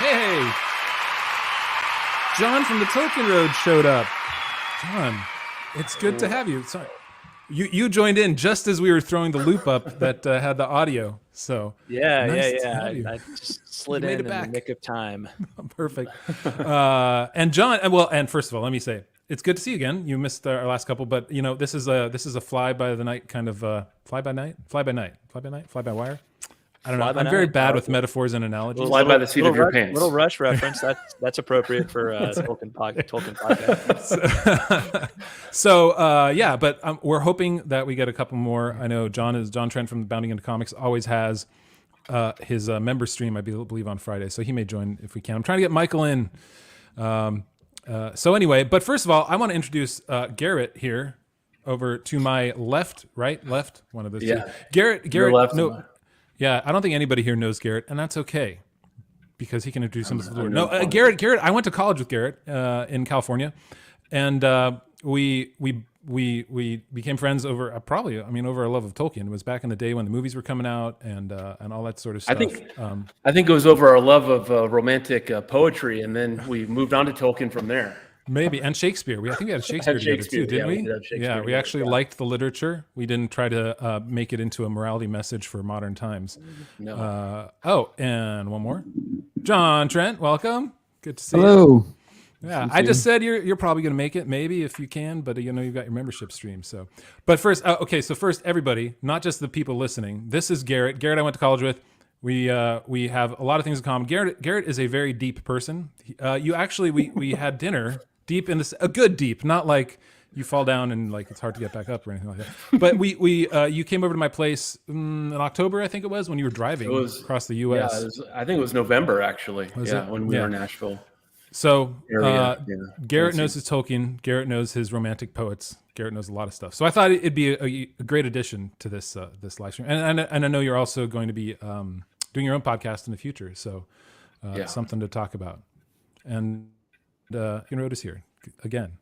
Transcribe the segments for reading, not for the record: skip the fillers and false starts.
Hey, John from the Token Road showed up. John, it's good to have you. Sorry. You joined in just as we were throwing the loop up that had the audio. So nice to have you. I just slid in the nick of time. Perfect. And John, and first of all, let me say it's good to see you again. You missed our last couple, but you know this is a fly by the night kind of fly by wire. I don't know. I'm very bad with metaphors and analogies. Fly by the seat of your pants. Little Rush reference. That's appropriate for Tolkien podcast. So but we're hoping that we get a couple more. I know John Trent from Bounding into Comics always has his member stream, I believe, on Friday. So he may join if we can. I'm trying to get Michael in. So anyway, but first of all, I want to introduce Garrett here over to my left, one of those two. Garrett. No. Yeah, I don't think anybody here knows Garrett, and that's okay, because he can introduce himself. Garrett. I went to college with Garrett in California, and we became friends over over a love of Tolkien. It was back in the day when the movies were coming out and all that sort of stuff. I think it was over our love of romantic poetry, and then we moved on to Tolkien from there. Maybe, and Shakespeare. I think we had Shakespeare together too, didn't we? We actually liked the literature. We didn't try to make it into a morality message for modern times. No. And one more. John Trent, welcome. Good to see you. Hello. Yeah, I just said you're probably going to make it, maybe if you can, but you've got your membership stream. So, but first, so first, everybody, not just the people listening. This is Garrett. Garrett, I went to college with. We have a lot of things in common. Garrett is a very deep person. We had dinner deep in a good deep, not like you fall down and like it's hard to get back up or anything like that. But you came over to my place in October, I think it was, when you were driving across the U.S. Yeah, I think it was November actually. When we were in Nashville. So Garrett knows his Tolkien. Garrett knows his romantic poets. Garrett knows a lot of stuff. So I thought it'd be a great addition to this live stream. And I know you're also going to be doing your own podcast in the future. So something to talk about. And Otis here again,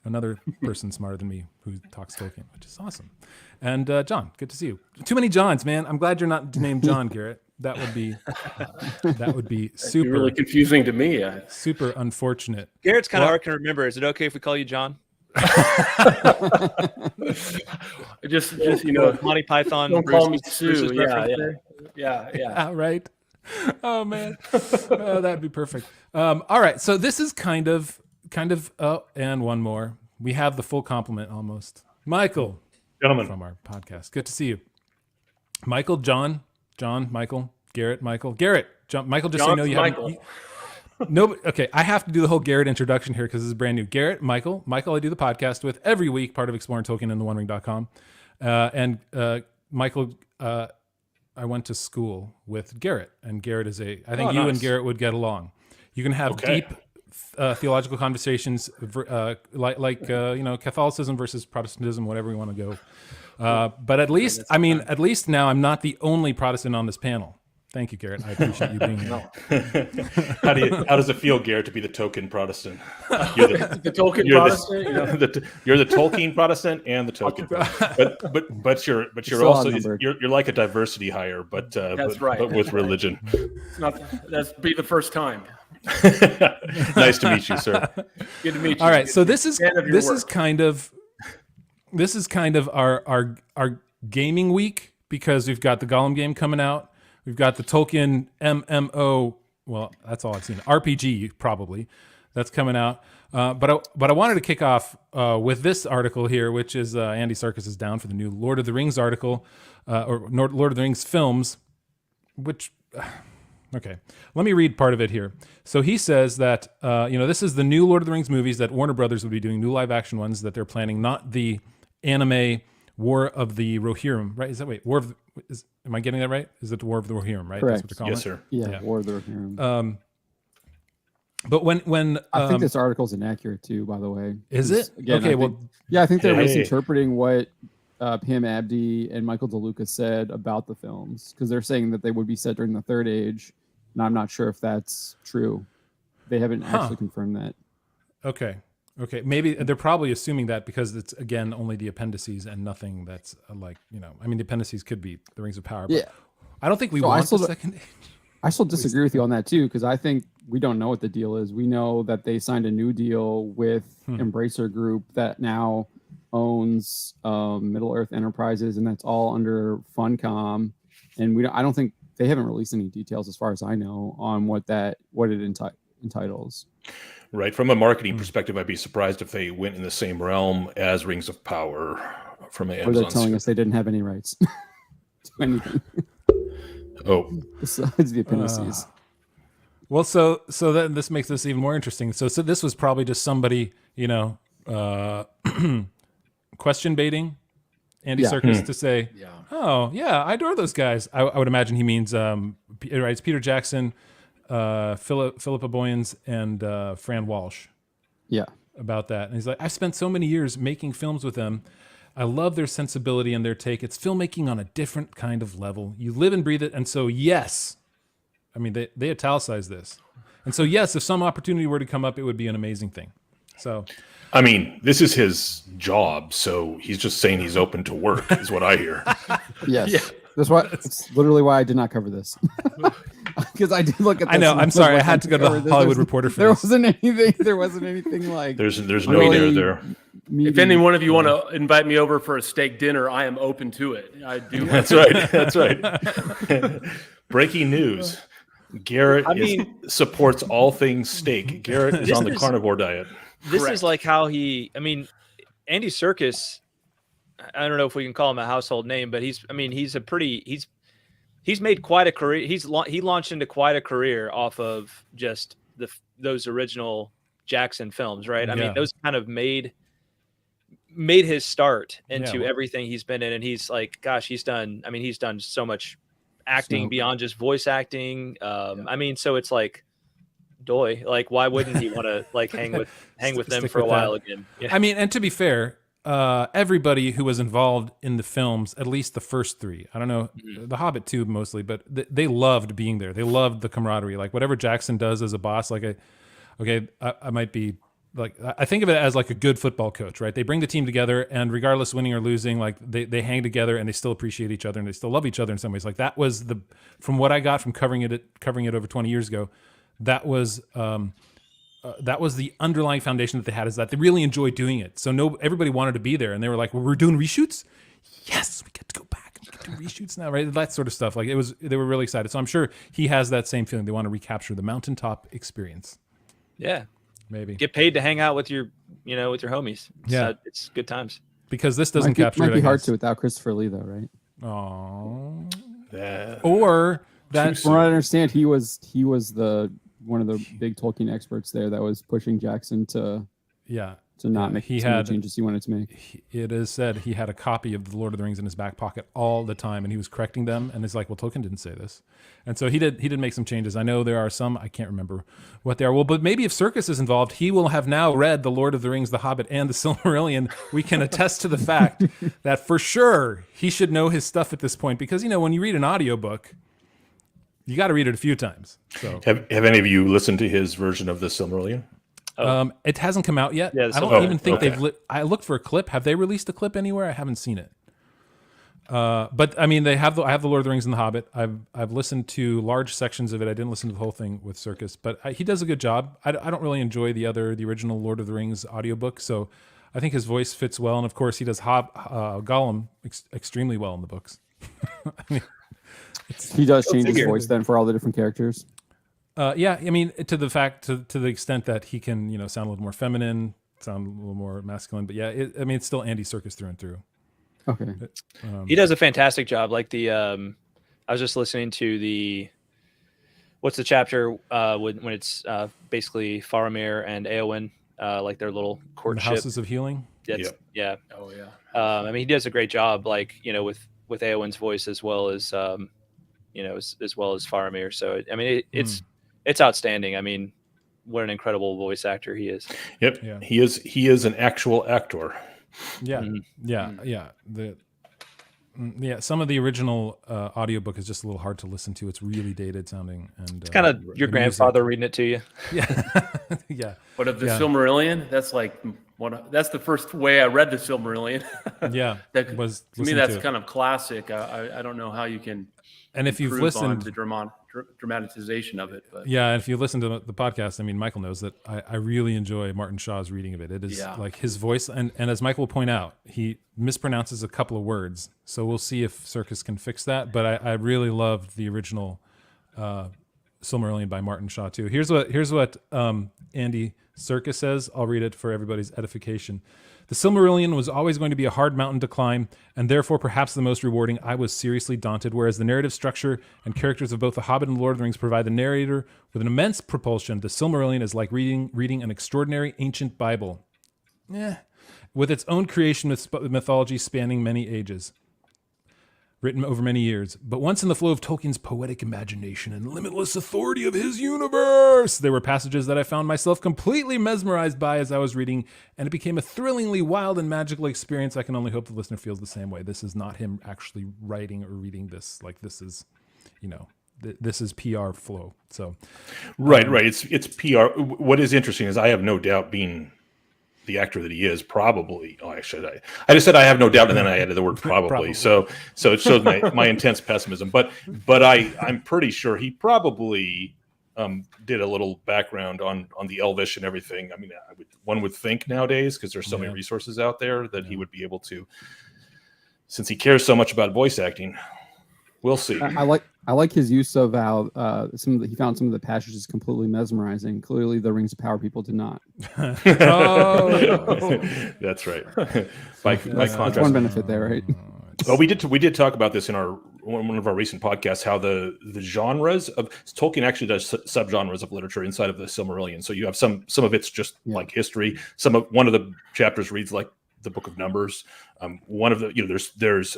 another person smarter than me who talks Tolkien, which is awesome. And John, good to see you. Too many Johns, man. I'm glad you're not named John, Garrett. That would be super really confusing to me. Super unfortunate. Garrett's kind of hard to remember. Is it okay if we call you John? just Monty Python. Don't call me Sue. Yeah. Right. Oh man, that'd be perfect. All right, so this is kind of. And one more. We have the full complement almost. Michael, gentlemen, from our podcast. Good to see you. Michael, John, Michael, Garrett, Michael, Garrett, John, Michael. Just so you know, you haven't. No, okay. I have to do the whole Garrett introduction here because this is brand new. Garrett, Michael. I do the podcast with every week, part of Exploring Tolkien and theonering.com. And Michael, I went to school with Garrett, and Garrett is I think you and Garrett would get along. You can have deep theological conversations, like Catholicism versus Protestantism, whatever we want to go. But at least now I'm not the only Protestant on this panel. Thank you, Garrett. I appreciate you being here. How does it feel, Garrett, to be the token Protestant? You're the token Protestant. You're the Tolkien Protestant and the token. But you're also you're like a diversity hire, but right. But with religion. That's be the first time. Nice to meet you, sir. Good to meet you. All right, so this is kind of our gaming week, because we've got the Gollum game coming out. We've got the Tolkien MMO. Well, that's all I've seen. RPG probably that's coming out. But I wanted to kick off with this article here, which is Andy Serkis is down for the new Lord of the Rings article, or Lord of the Rings films. Which, okay, let me read part of it here. So he says that this is the new Lord of the Rings movies that Warner Brothers would be doing, new live action ones that they're planning, not the anime War of the Rohirrim, right? Am I getting that right? Is it the War of the Rohirrim, right? Correct. That's what they're calling yes, sir. Yeah, War of the Rohirrim. But when I think this article's inaccurate too, by the way. Is it? Again, I think they're misinterpreting what Pam Abdi and Michael DeLuca said about the films, because they're saying that they would be set during the Third Age, and I'm not sure if that's true. They haven't actually confirmed that. Okay, maybe they're probably assuming that because it's, again, only the appendices and nothing that's the appendices could be the Rings of Power, but I don't think we want the Second Age. I still disagree with you on that too, because I think we don't know what the deal is. We know that they signed a new deal with Embracer Group that now owns Middle-earth Enterprises, and that's all under Funcom. And I don't think they haven't released any details, as far as I know, on what it entitles. Right. From a marketing perspective, I'd be surprised if they went in the same realm as Rings of Power from Amazon. Or they're telling us they didn't have any rights to anything. Oh, besides the appendices. Well, so then this makes this even more interesting. So this was probably just somebody, question baiting Andy Serkis to say, "Oh yeah, I adore those guys." I would imagine he means it's Peter Jackson, Philippa Boyens, and Fran Walsh. Yeah, about that, and he's like, "I've spent so many years making films with them. I love their sensibility and their take. It's filmmaking on a different kind of level. You live and breathe it." And so, yes, I mean, they italicize this. And so, yes, if some opportunity were to come up, it would be an amazing thing. So, I mean, this is his job. So he's just saying he's open to work is what I hear. Yes. Yeah. It's literally why I did not cover this. Because I did look at this. I know. I'm sorry. I had to go to the Hollywood Reporter for this. There wasn't anything like. There's no really there. If any one of you want to invite me over for a steak dinner, I am open to it. I do. That's right. That's right. Breaking news. Garrett supports all things steak. Garrett is on the carnivore diet. This is like how Andy Serkis, I don't know if we can call him a household name, but he's made quite a career. He launched into quite a career off of just those original Jackson films, right? I mean, those kind of made his start into everything he's been in. And he's like, gosh, he's done so much acting beyond just voice acting. I mean, so it's like, like, why wouldn't he want to like hang with them for a while again? Yeah. I mean, and to be fair, everybody who was involved in the films, at least the first three, I don't know, The Hobbit too, mostly, but they loved being there. They loved the camaraderie. Like whatever Jackson does as a boss, I might be like, I think of it as like a good football coach, right? They bring the team together, and regardless winning or losing, like they hang together and they still appreciate each other and they still love each other in some ways. Like that was from what I got from covering it over 20 years ago, that was the underlying foundation that they had, is that they really enjoyed doing it. So everybody wanted to be there, and they were like, well, we're doing reshoots? Yes, we get to go back and we get to do reshoots now, right? That sort of stuff. Like they were really excited. So I'm sure he has that same feeling. They want to recapture the mountaintop experience. Yeah. Maybe. Get paid to hang out with your homies. It's good times. Because this doesn't capture it. Might be hard to without Christopher Lee though, right? Oh. Or that, from what I understand, he was one of the big Tolkien experts there that was pushing Jackson to not make the changes he wanted to make. It is said he had a copy of The Lord of the Rings in his back pocket all the time, and he was correcting them, and it's like, well, Tolkien didn't say this. And so he did make some changes. I know there are some, I can't remember what they are. Well, but maybe if Serkis is involved, he will have now read The Lord of the Rings, The Hobbit, and The Silmarillion. We can attest to the fact that for sure he should know his stuff at this point, because, when you read an audiobook, you got to read it a few times. So have any of you listened to his version of The Silmarillion? It hasn't come out yet. Yeah, I don't even think I looked for a clip. Have they released a clip anywhere? I haven't seen it. But I mean, I have the Lord of the Rings and the Hobbit. I've listened to large sections of it. I didn't listen to the whole thing with Serkis, but he does a good job. I don't really enjoy the original Lord of the Rings audiobook, so I think his voice fits well. And of course, he does Gollum extremely well in the books. I mean, he does change his voice then for all the different characters. Yeah, I mean, to the extent that he can, sound a little more feminine, sound a little more masculine. But yeah, it's still Andy Serkis through and through. Okay. He does a fantastic job. Like I was just listening to what's the chapter when it's basicly Faramir and Éowyn, like their little courtship. The Houses of Healing. Yeah. Oh yeah. I mean, he does a great job. Like with Éowyn's voice as well as as well as Faramir. So I mean, it's outstanding. I mean, what an incredible voice actor he is. Yep. Yeah. He is an actual actor. Yeah. Mm-hmm. Yeah. Some of the original audiobook is just a little hard to listen to. It's really dated sounding, and it's kind of your grandfather reading it to you. Yeah. Yeah. But of the Silmarillion, that's like that's the first way I read the Silmarillion. Yeah. To me, that's kind of classic. I don't know how you can And if you've improve on listened, the dramatization of it. But yeah, if you listen to the podcast, I mean, Michael knows that I really enjoy Martin Shaw's reading of it. It is like his voice, and as Michael will point out, he mispronounces a couple of words. So we'll see if Circus can fix that. But I really loved the original Silmarillion by Martin Shaw too. Here's what Andy Circus says. I'll read it for everybody's edification. The Silmarillion was always going to be a hard mountain to climb, and therefore perhaps the most rewarding. I was seriously daunted, whereas the narrative structure and characters of both The Hobbit and The Lord of the Rings provide the narrator with an immense propulsion. The Silmarillion is like reading an extraordinary ancient Bible, with its own creation mythology spanning many ages, written over many years. But once in the flow of Tolkien's poetic imagination and limitless authority of his universe, there were passages that I found myself completely mesmerized by as I was reading, and it became a thrillingly wild and magical experience. I can only hope the listener feels the same way. This is not him actually writing or reading this. Like, this is, this is PR flow. So, right. It's PR. What is interesting is I have no doubt, being the actor that he is, probably. I just said I have no doubt, and then I added the word probably. So it shows my intense pessimism. But I'm pretty sure he probably did a little background on the Elvish and everything. I mean, one would think nowadays, because there's so many resources out there, that he would be able to, since he cares so much about voice acting. We'll see. I like his use of how he found some of the passages completely mesmerizing. Clearly, the Rings of Power people did not. That's right. By contrast, that's one benefit there, right? Well, we did talk about this in one of our recent podcasts, how the genres of Tolkien actually does subgenres of literature inside of the Silmarillion. So you have some of it's just like history. One of the chapters reads like the Book of Numbers. One of the there's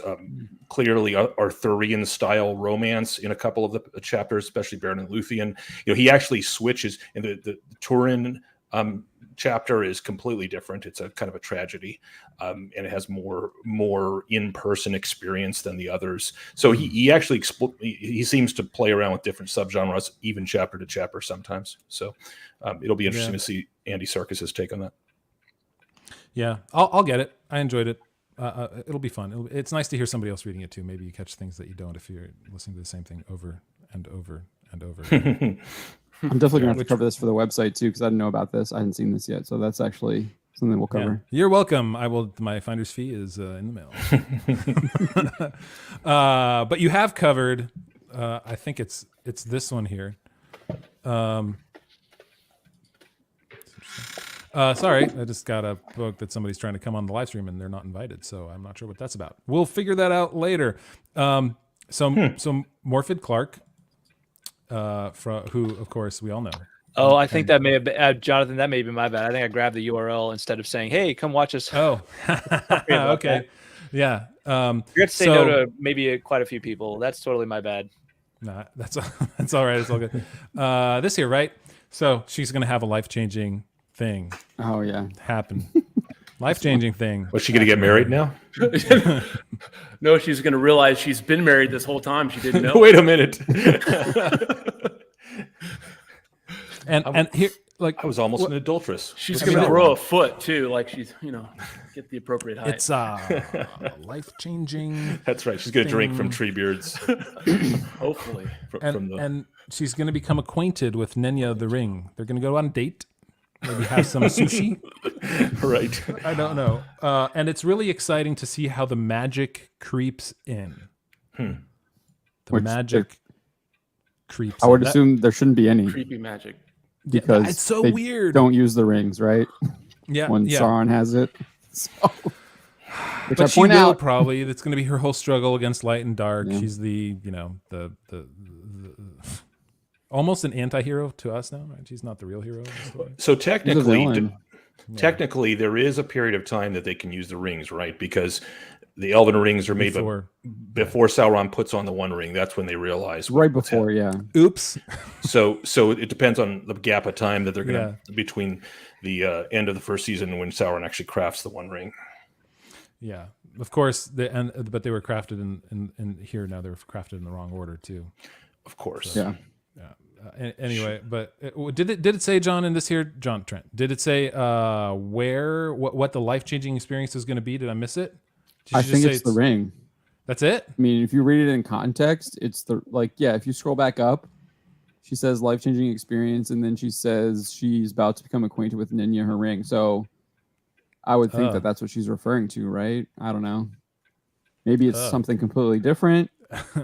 clearly Arthurian style romance in a couple of the chapters, especially Beren and Luthien. He actually switches, and the Turin chapter is completely different. It's a kind of a tragedy, and it has more in-person experience than the others. So he actually he seems to play around with different subgenres, even chapter to chapter sometimes. So it'll be interesting to see Andy Serkis's take on that. Yeah, I'll get it. I enjoyed it. It'll be fun. It's nice to hear somebody else reading it too. Maybe you catch things that you don't if you're listening to the same thing over and over and over. I'm definitely going to have to cover this for the website too, because I didn't know about this. I hadn't seen this yet. So that's actually something we'll cover. Yeah. You're welcome. My finder's fee is in the mail. But you have covered, I think it's this one here. Sorry, I just got a book that somebody's trying to come on the live stream and they're not invited, so I'm not sure what that's about. We'll figure that out later. So Morfydd Clark, who of course we all know. Oh, I think that may have been Jonathan. That may be my bad. I think I grabbed the URL instead of saying, "Hey, come watch us." Oh, okay, yeah. You have to say no to maybe quite a few people. That's totally my bad. Nah, that's all right. It's all good. This here, right? So she's gonna have a life-changing thing. Oh yeah, happen. Life-changing thing. Was she going to get married now? No, she's going to realize she's been married this whole time. She didn't know. Wait a minute. and here, like, I was almost an adulteress. She's going to grow a foot too. Like she's, get the appropriate height. It's life-changing. That's right. She's going to drink from Treebeard's. Hopefully. And she's going to become acquainted with Nenya the Ring. They're going to go on a date. Maybe have some sushi. Right. I don't know. And it's really exciting to see how the magic creeps in. Magic creeps in. I would assume there shouldn't be any. Creepy magic. Because it's so they weird. Don't use the rings, right? Yeah. When Sauron has it. So, which but she will probably. That's going to be her whole struggle against light and dark. Yeah. She's the almost an anti-hero to us now, right? She's not the real hero. So technically, there is a period of time that they can use the rings, right? Because the Elven rings are made before Sauron puts on the One Ring. That's when they realize. Right before, yeah. Oops. So it depends on the gap of time that they're going to between the end of the first season and when Sauron actually crafts the One Ring. Yeah, of course. But they were crafted in here now. They were crafted in the wrong order too. Of course. So, yeah. Anyway, but did it say, John, in this here, John Trent? Did it say what the life-changing experience is going to be? Did I miss it? I think it's the ring. That's it? I mean, if you read it in context, it's if you scroll back up, she says life-changing experience, and then she says she's about to become acquainted with Ninya, her ring. So I would think that that's what she's referring to, right? I don't know. Maybe it's something completely different,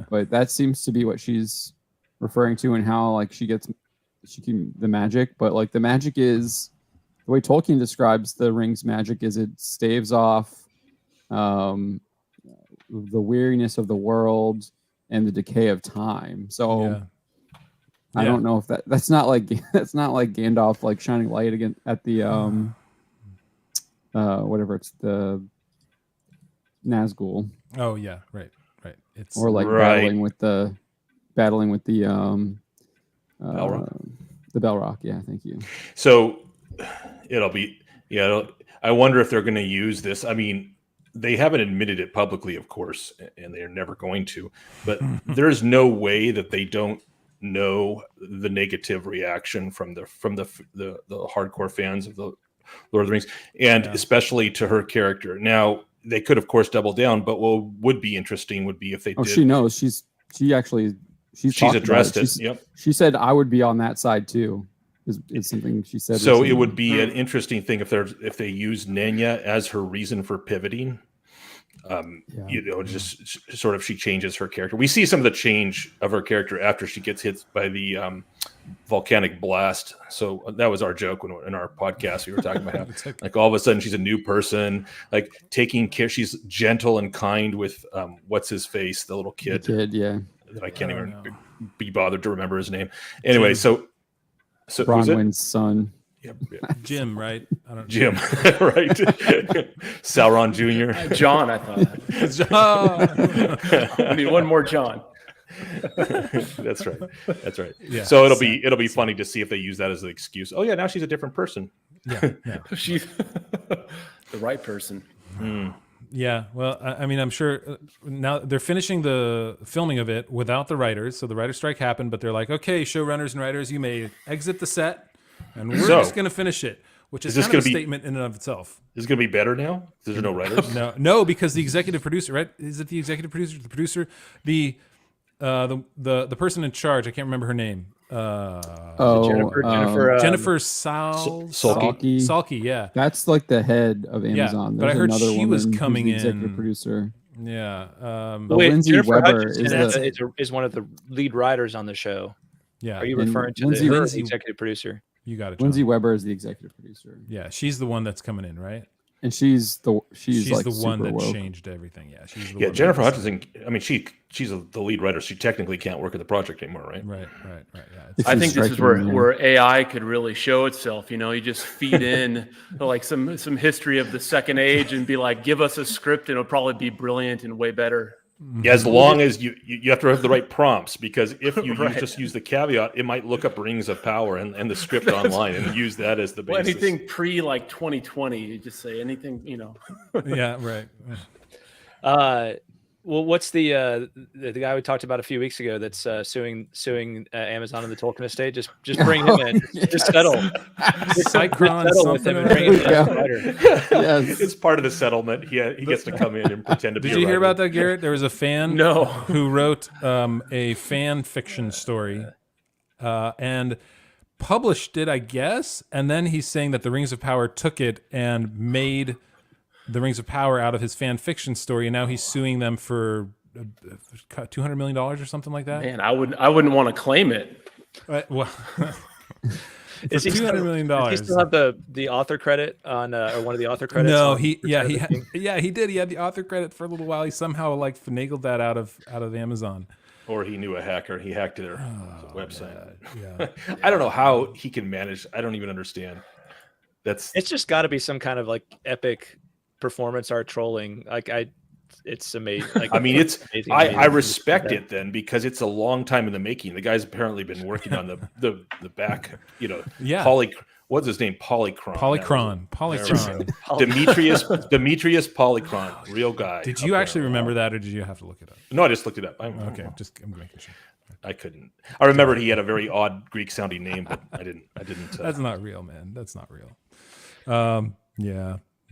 but that seems to be what she's referring to, and how like she can the magic. But like the magic is the way Tolkien describes the ring's magic is it staves off the weariness of the world and the decay of time. So I don't know if that's not like Gandalf like shining light again at the whatever it's the Nazgul. Oh yeah, right. It's or like battling with the Balrog. The Balrog. Yeah, thank you. So it'll be I wonder if they're going to use this. I mean, they haven't admitted it publicly, of course, and they're never going to. But there's no way that they don't know the negative reaction from the hardcore fans of the Lord of the Rings, and especially to her character. Now, they could, of course, double down, but what would be interesting would be if they did. She knows. She's addressed it. Yep. She said, "I would be on that side too." Is something she said. So it would be an interesting thing if they use Nenya as her reason for pivoting. Just sort of she changes her character. We see some of the change of her character after she gets hit by the volcanic blast. So that was our joke in our podcast. We were talking about how like all of a sudden she's a new person, like taking care. She's gentle and kind with what's his face, the little kid. That I can't even be bothered to remember his name. Anyway, so Bronwyn's son. Yep. Jim, right? I don't Jim, right? Sauron Jr. John, I thought. I mean, one more John. That's right. Yeah. So it'll be funny to see if they use that as an excuse. Oh yeah, now she's a different person. Yeah. She's the right person. Yeah, well, I mean, I'm sure now they're finishing the filming of it without the writers. So the writer's strike happened, but they're like, okay, showrunners and writers, you may exit the set, and we're just going to finish it, which is kind of a statement in and of itself. Is it going to be better now? There's no writers? No, because the executive producer, right? Is it the executive producer? The producer? The person in charge, I can't remember her name. Jennifer Salke, yeah. That's like the head of Amazon. But I heard she was coming in. Executive producer. Yeah. Lindsay Weber is one of the lead writers on the show. Yeah. Are you referring to the executive producer? You got it. Lindsay Weber is the executive producer. Yeah, she's the one that's coming in, right? And she's like the one that woke. changed everything. Yeah, she's the one. Jennifer Hutchinson. I mean, she's the lead writer. She technically can't work at the project anymore, right? Right. Yeah. I think this is where AI could really show itself. You know, you just feed in like some history of the Second Age and be like, give us a script, and it'll probably be brilliant and way better. Yeah, as long as you have to have the right prompts, because if you just use the caveat, it might look up Rings of Power and the script online and use that as the basis. Well, anything pre like 2020, you just say anything, you know. Yeah, right. Well, what's the guy we talked about a few weeks ago that's suing Amazon and the Tolkien estate? Just bring him in. Just settle. Cycron something. Yes. It's part of the settlement. He gets to come in and pretend to be. Did you hear about that, Garrett? There was a fan who wrote a fan fiction story and published it, I guess. And then he's saying that the Rings of Power took it and made the Rings of Power out of his fan fiction story, and now he's suing them for $200 million or something like that. Man, I wouldn't want to claim it. Well, is he $200 million? Does he still have the author credit on or one of the author credits? No, he did. He had the author credit for a little while. He somehow like finagled that out of Amazon. Or he knew a hacker. He hacked their website. Yeah. I don't know how he can manage. I don't even understand. It's just got to be some kind of like epic performance art trolling. It's amazing. Like, I mean, I respect it then, because it's a long time in the making. The guy's apparently been working on the back, what's his name? Polychron. Demetrius Polychron, real guy. Did you actually remember that, or did you have to look it up? No, I just looked it up. I'm making sure. I couldn't. I remembered he had a very odd Greek sounding name, but I didn't. That's not real, man. That's not real.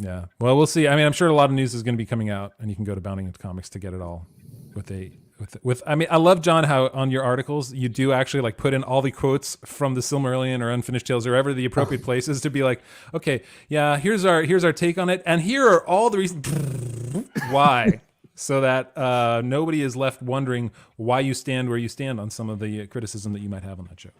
Yeah. Well, we'll see. I mean, I'm sure a lot of news is going to be coming out, and you can go to Bounding Into Comics to get it all I mean, I love, John, how on your articles you do actually like put in all the quotes from the Silmarillion or Unfinished Tales or wherever the appropriate places to be like, okay, yeah, here's our take on it, and here are all the reasons why, so that nobody is left wondering why you stand where you stand on some of the criticism that you might have on that show.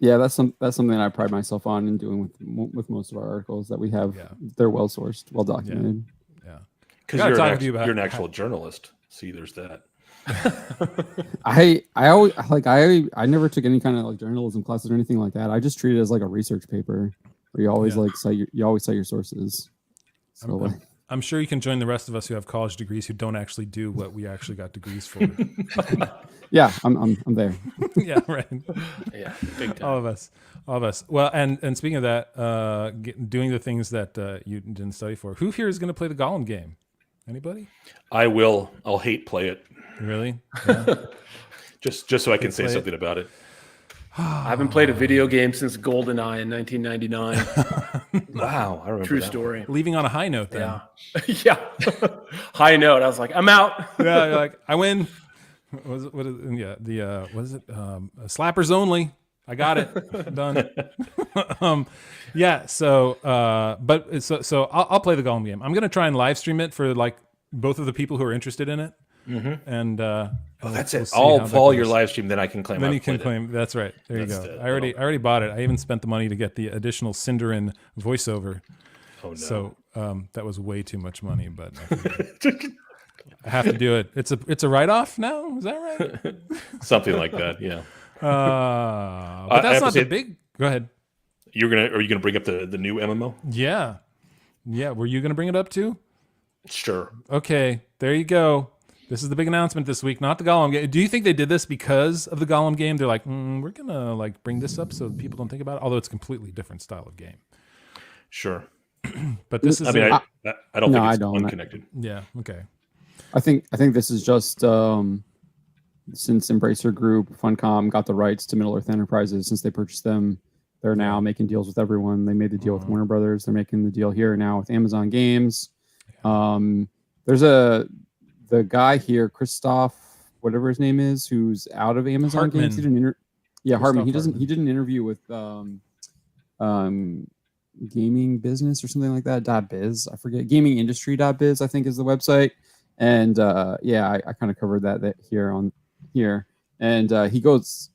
Yeah, that's something that I pride myself on in doing with most of our articles, that we have. They're well sourced, well documented. Yeah, because you're an actual journalist. See, there's that. I always I never took any kind of like journalism classes or anything like that. I just treat it as like a research paper where you always cite your sources. So I'm sure you can join the rest of us who have college degrees who don't actually do what we actually got degrees for. Yeah, I'm there. Yeah, right. Yeah, big time. All of us. Well, and speaking of that, doing the things that you didn't study for. Who here is going to play the Gollum game? Anybody? I will. I'll hate play it. Really? Yeah. just so I can say something about it. I haven't played a video game since GoldenEye in 1999. Wow, I remember True that. story. Leaving on a high note, then. Yeah. Yeah. High note. I was like, I'm out. Yeah, you're like, I win. What is it? Slappers only. I got it. Done. Yeah. So I'll play the Gollum game. I'm gonna try and live stream it for like both of the people who are interested in it. Mm-hmm. And that's it. I'll follow your live stream, then I can claim. Then you can claim. That's right. There you go. I already bought it. I even spent the money to get the additional Cinderin voiceover. Oh no! So that was way too much money, but I have to do it. It's a write-off now. Is that right? Something like that. Yeah. But that's not the big. Go ahead. Are you gonna bring up the new MMO? Yeah. Were you gonna bring it up too? Sure. Okay. There you go. This is the big announcement this week, not the Gollum game. Do you think they did this because of the Gollum game? They're like, we're gonna like bring this up so people don't think about it. Although it's a completely different style of game. Sure. But this is. I don't think it's unconnected. Yeah. Okay. I think this is just since Embracer Group, Funcom got the rights to Middle Earth Enterprises, since they purchased them, they're now making deals with everyone. They made the deal with Warner Brothers. They're making the deal here now with Amazon Games. There's the guy here, Christoph, whatever his name is, who's out of Amazon Hartman. Games. He did Hartman. He did an interview with Gaming Business or something like that. .biz, I forget. GamingIndustry.biz, I think, is the website. And I kind of covered that here. And he goes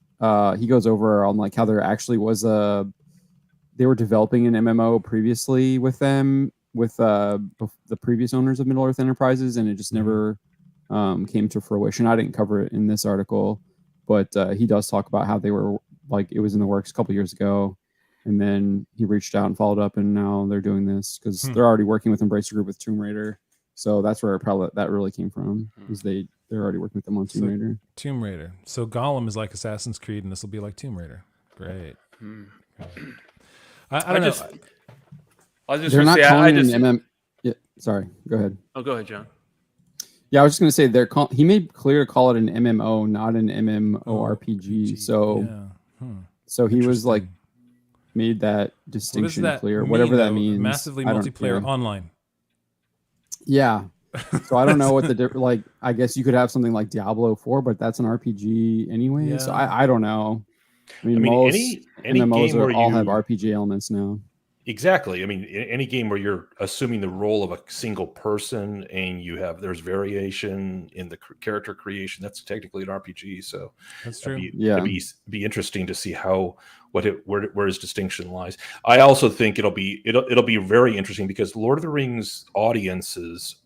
over on like how there actually was they were developing an MMO previously with them, with the previous owners of Middle Earth Enterprises, and it just never came to fruition. I didn't cover it in this article, but he does talk about how they were like, it was in the works a couple years ago, and then he reached out and followed up, and now they're doing this because they're already working with Embracer Group with Tomb Raider. So that's where that really came from, is they're already working with them on Tomb Raider. Tomb Raider. So Gollum is like Assassin's Creed, and this will be like Tomb Raider. Great. I don't know. I was just they're going not to say, calling it an MM. Yeah, sorry. Go ahead. Oh, go ahead, John. Yeah, I was just going to say he made clear to call it an MMO, not an MMORPG. So he was like made that distinction clear, whatever that means. Massively multiplayer online. Yeah. So I don't know what the I guess you could have something like Diablo 4, but that's an RPG anyway. Yeah. So I don't know. I mean most any MMOs game all have RPG elements now. Exactly. I mean, any game where you're assuming the role of a single person and there's variation in the character creation, that's technically an RPG. So that's true. It'd be interesting to see where his distinction lies. I also think it'll be very interesting because Lord of the Rings audiences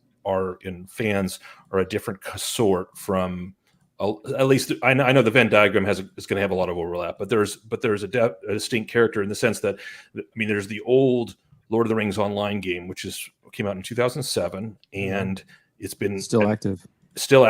fans are a different sort from. At least I know the Venn diagram is going to have a lot of overlap, but there's a distinct character in the sense that, I mean, there's the old Lord of the Rings online game, which came out in 2007, and it's been still active. It's one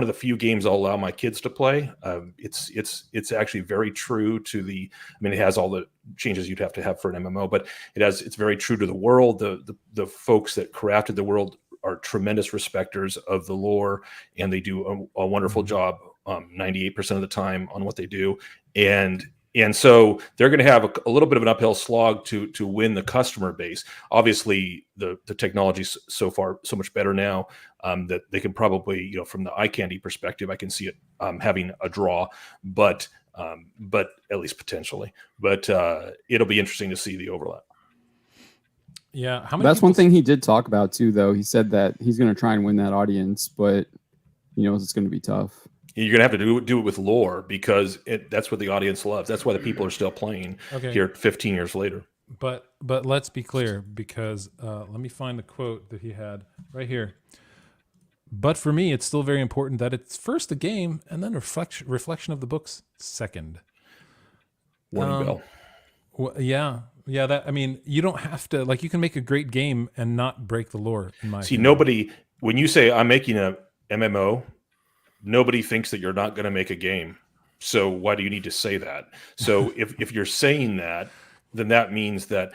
of the few games I'll allow my kids to play. It's actually very true to it has all the changes you'd have to have for an MMO, but it's very true to the world. The folks that crafted the world are tremendous respecters of the lore, and they do a wonderful job 98% of the time on what they do. And And so they're going to have a little bit of an uphill slog to win the customer base. Obviously, the technology's so far so much better now that they can probably, from the eye candy perspective, I can see it having a draw, but at least potentially. But it'll be interesting to see the overlap. Yeah, how many? That's one thing he did talk about too, though. He said that he's going to try and win that audience, but he knows it's going to be tough. You're going to have to do it with lore because that's what the audience loves. That's why the people are still playing here 15 years later. But let's be clear, because let me find the quote that he had right here. But for me, it's still very important that it's first a game and then reflection of the books second. Warning bell. Well, yeah. That, I mean, you don't have to, like, you can make a great game and not break the lore. In my opinion. When you say I'm making a MMO, nobody thinks that you're not going to make a game. So why do you need to say that? So if you're saying that, then that means that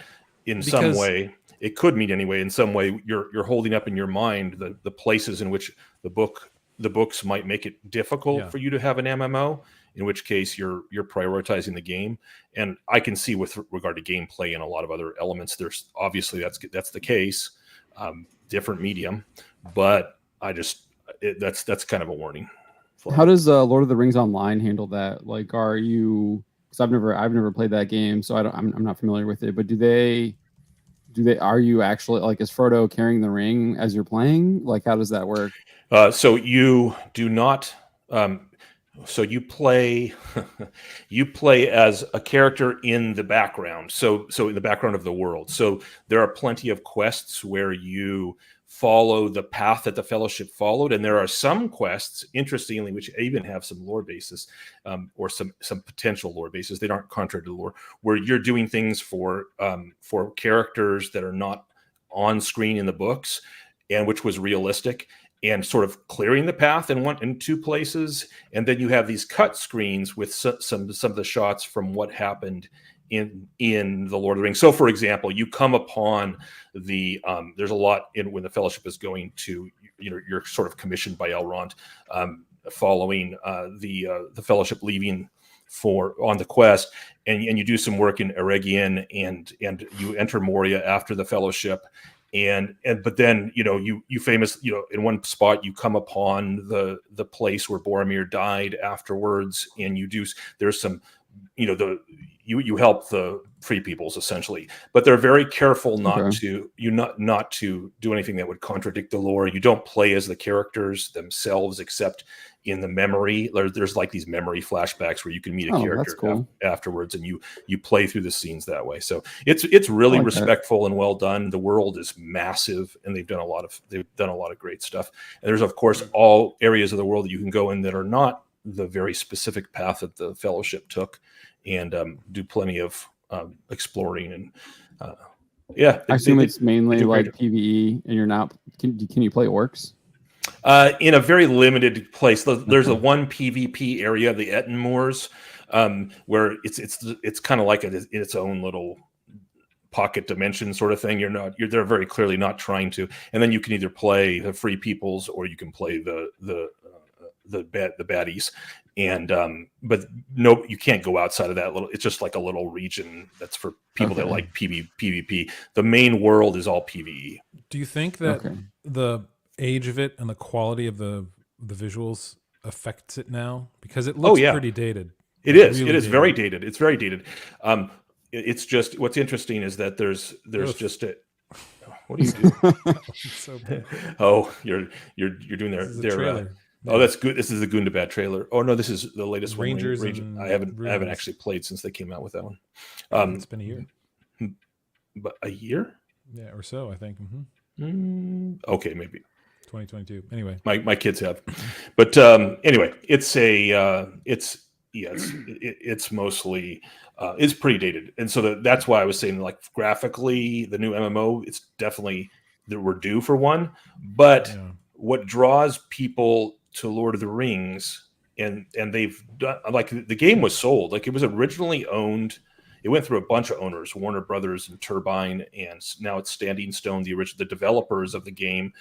some way, it could mean anyway, in some way you're holding up in your mind the places in which the books might make it difficult for you to have an MMO, in which case you're prioritizing the game. And I can see with regard to gameplay and a lot of other elements, there's obviously that's the case, different medium, but that's kind of a warning. How does Lord of the Rings Online handle that? Like, are you? Because I've never played that game, so I'm not familiar with it. But are you actually, like, is Frodo carrying the ring as you're playing? Like, how does that work? So you do not. So you play as a character in the background. So in the background of the world. So there are plenty of quests where you follow the path that the Fellowship followed, and there are some quests, interestingly, which even have some lore basis, or some potential lore basis. They aren't contrary to the lore, where you're doing things for characters that are not on screen in the books, and which was realistic, and sort of clearing the path in two places, and then you have these cut screens with some of the shots from what happened in the Lord of the Rings. So, for example, you come upon there's a lot when the Fellowship is going to, you're sort of commissioned by Elrond, following the Fellowship leaving on the quest, and you do some work in Eregion, and you enter Moria after the Fellowship. But then you in one spot you come upon the place where Boromir died afterwards, and there's some you help the free peoples essentially, but they're very careful not to do anything that would contradict the lore. You don't play as the characters themselves except in the memory. There's like these memory flashbacks where you can meet a character afterwards, and you play through the scenes that way. So it's really respectful and well done. The world is massive, and they've done a lot of great stuff. And there's of course all areas of the world that you can go in that are not the very specific path that the Fellowship took, and do plenty of exploring. And I assume it's mainly like PvE, and you're not. Can you play orcs? In a very limited place. There's a one PvP area, the Etten Moors, where it's kind of like its own little pocket dimension sort of thing. They're very clearly not trying to. And then you can either play the free peoples or you can play the baddies. And but no, you can't go outside of that little. It's just like a little region that's for people that like PvP. The main world is all PvE. Do you think that the age of it and the quality of the visuals affects it now? Because it looks pretty dated. It is. Really very dated. It's very dated. It's just what's interesting is that there's just a. What do you do? So bad. Oh, you're doing their Oh, that's good. This is the Gundabad trailer. Oh no, this is the latest Rangers one. I haven't actually played since they came out with that one. It's been a year. But a year? Yeah, or so, I think. Okay, maybe 2022. Anyway, my kids have, but anyway, it's mostly it's pretty dated, and so that's why I was saying, like, graphically, the new MMO, it's definitely that we're due for one. But what draws people to Lord of the Rings, and they've done, like, the game was sold, like, it was originally owned. It went through a bunch of owners, Warner Brothers and Turbine, and now it's Standing Stone, the developers of the game,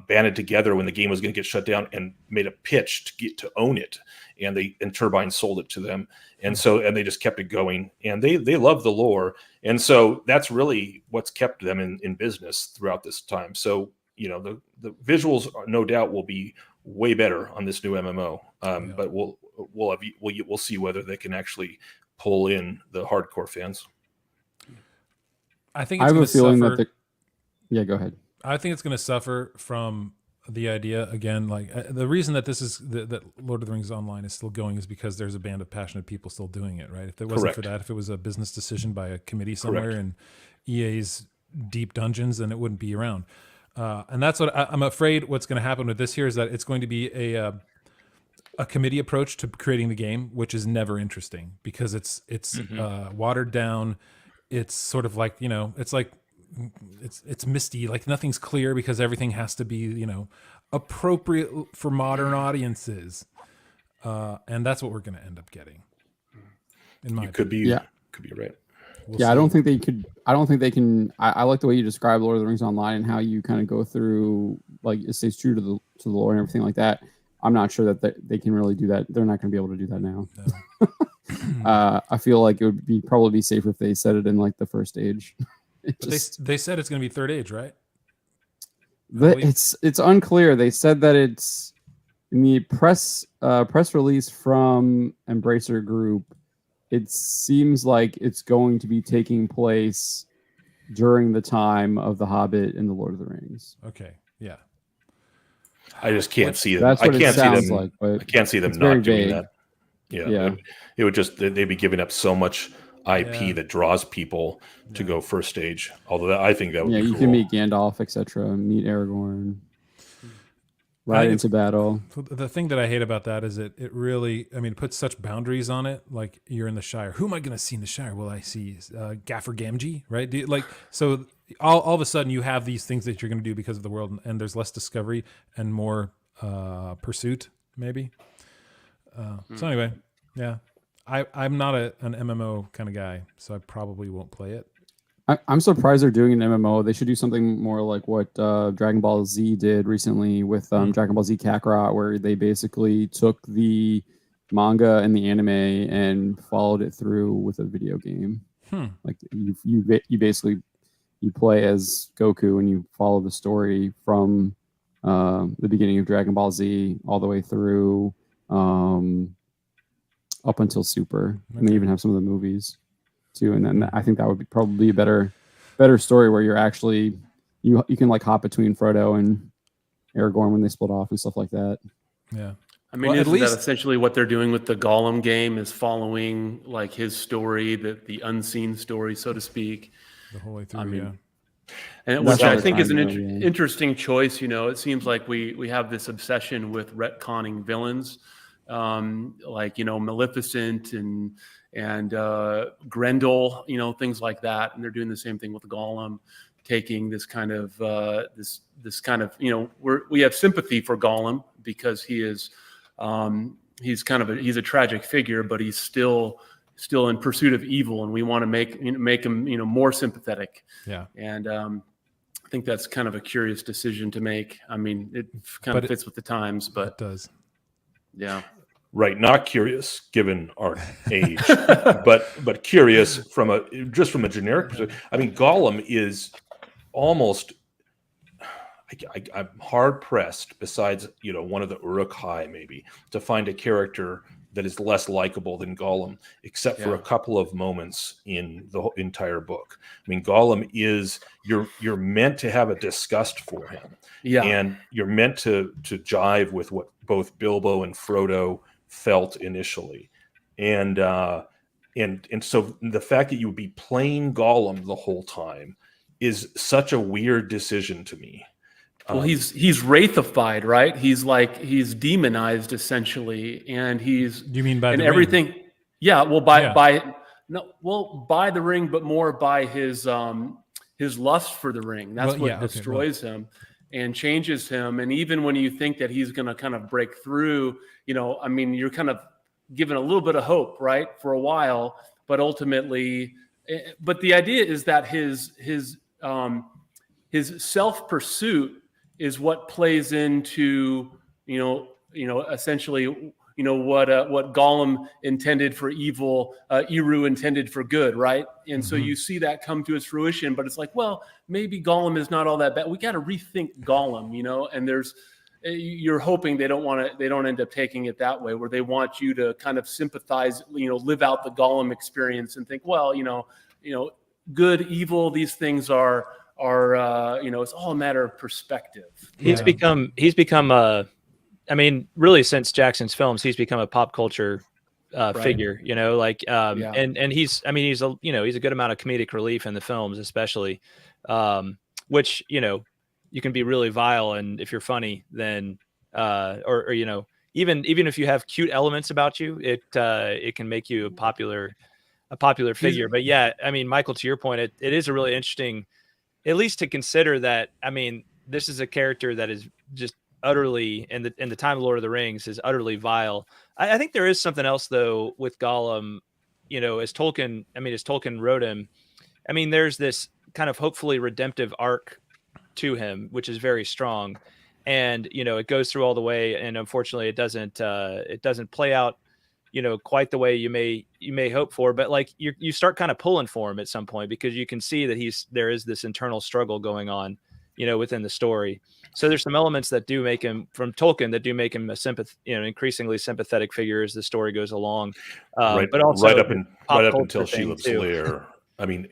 banded together when the game was going to get shut down and made a pitch to own it, and Turbine sold it to them, and they just kept it going, and they love the lore, and so that's really what's kept them in business throughout this time. So the visuals no doubt will be way better on this new MMO, but we'll see whether they can actually pull in the hardcore fans. I think I have a feeling suffer. that go ahead. I think it's going to suffer from the idea again. Like the reason that that Lord of the Rings Online is still going is because there's a band of passionate people still doing it. Right? If it wasn't for that, if it was a business decision by a committee somewhere in EA's deep dungeons, then it wouldn't be around. And that's what I'm afraid. What's going to happen with this here is that it's going to be a committee approach to creating the game, which is never interesting because it's watered down. It's sort of like it's like. It's misty, like nothing's clear because everything has to be appropriate for modern audiences, and that's what we're going to end up getting. In my could be right. We'll see. I don't think they can. I like the way you describe Lord of the Rings Online and how you kind of go through, like, it stays true to the lore and everything like that. I'm not sure that they can really do that. They're not going to be able to do that now. No. I feel like it would probably be safer if they set it in like the first age. They said it's going to be third age, right? It's unclear. They said that it's in the press release from Embracer Group. It seems like it's going to be taking place during the time of The Hobbit and The Lord of the Rings. Okay, yeah. I just can't see them. That's what it sounds like. But I can't see them not doing that. Yeah. It would just, they'd be giving up so much IP that draws people to go first stage. Although I think that would be cool. You can meet Gandalf, etc. Meet Aragorn. Right into battle. The thing that I hate about that is it really, it puts such boundaries on it. Like, you're in the Shire. Who am I going to see in the Shire? Will I see Gaffer Gamgee, right? So all of a sudden you have these things that you're going to do because of the world, and there's less discovery and more pursuit, maybe. So anyway, yeah. I'm not an MMO kind of guy, so I probably won't play it. I'm surprised they're doing an MMO. They should do something more like what Dragon Ball Z did recently with Dragon Ball Z Kakarot, where they basically took the manga and the anime and followed it through with a video game. Like you basically play as Goku and you follow the story from the beginning of Dragon Ball Z all the way through. Up until Super, and they even have some of the movies too. And then I think that would be probably a better story where you're actually you can like hop between Frodo and Aragorn when they split off and stuff like that. Yeah, isn't that essentially what they're doing with the Gollum game? Is following like his story, the unseen story, so to speak, the whole way through. And which I think is an interesting choice. It seems like we have this obsession with retconning villains. Like Maleficent and Grendel, things like that, and they're doing the same thing with Gollum, taking this kind of this kind of we have sympathy for Gollum because he is he's a tragic figure, but he's still in pursuit of evil, and we want to make him more sympathetic. Yeah, and I think that's kind of a curious decision to make. It kind of fits with the times, but it does. Yeah. Right. Not curious given our age, but curious from a generic perspective. Gollum is almost, I'm hard pressed besides, one of the Uruk-hai maybe to find a character that is less likable than Gollum, except for a couple of moments in the entire book. Gollum is, you're meant to have a disgust for him. Yeah. And you're meant to jive with what both Bilbo and Frodo felt initially. And so the fact that you would be playing Gollum the whole time is such a weird decision to me. Well, he's wraithified, right? He's demonized essentially, and he's. You mean by the everything? Ring? Yeah. Well, by the ring, but more by his lust for the ring. That's what destroys him and changes him. And even when you think that he's going to kind of break through, you're kind of given a little bit of hope, right, for a while. But ultimately, the idea is that his self pursuit is what plays into, essentially, what Gollum intended for evil, Eru intended for good, right? And so you see that come to its fruition, but it's like, well, maybe Gollum is not all that bad. We got to rethink Gollum, and you're hoping they don't end up taking it that way, where they want you to kind of sympathize, live out the Gollum experience and think, well, good, evil, these things are it's all a matter of perspective. He's become really since Jackson's films, he's become a pop culture figure, and he's a good amount of comedic relief in the films, especially, which, you can be really vile. And if you're funny, then, even if you have cute elements about you, it can make you a popular figure. But yeah, Michael, to your point, it is a really interesting, at least to consider that. This is a character that is just utterly, in the time of Lord of the Rings, is utterly vile. I think there is something else though with Gollum, as Tolkien wrote him. There's this kind of hopefully redemptive arc to him, which is very strong, and it goes through all the way, and unfortunately it doesn't play out quite the way you may hope for, but like you start kind of pulling for him at some point, because you can see that there is this internal struggle going on within the story. So there's some elements that do make him, from Tolkien, that do make him a increasingly sympathetic figure as the story goes along, but also right up until Shelob's lair. And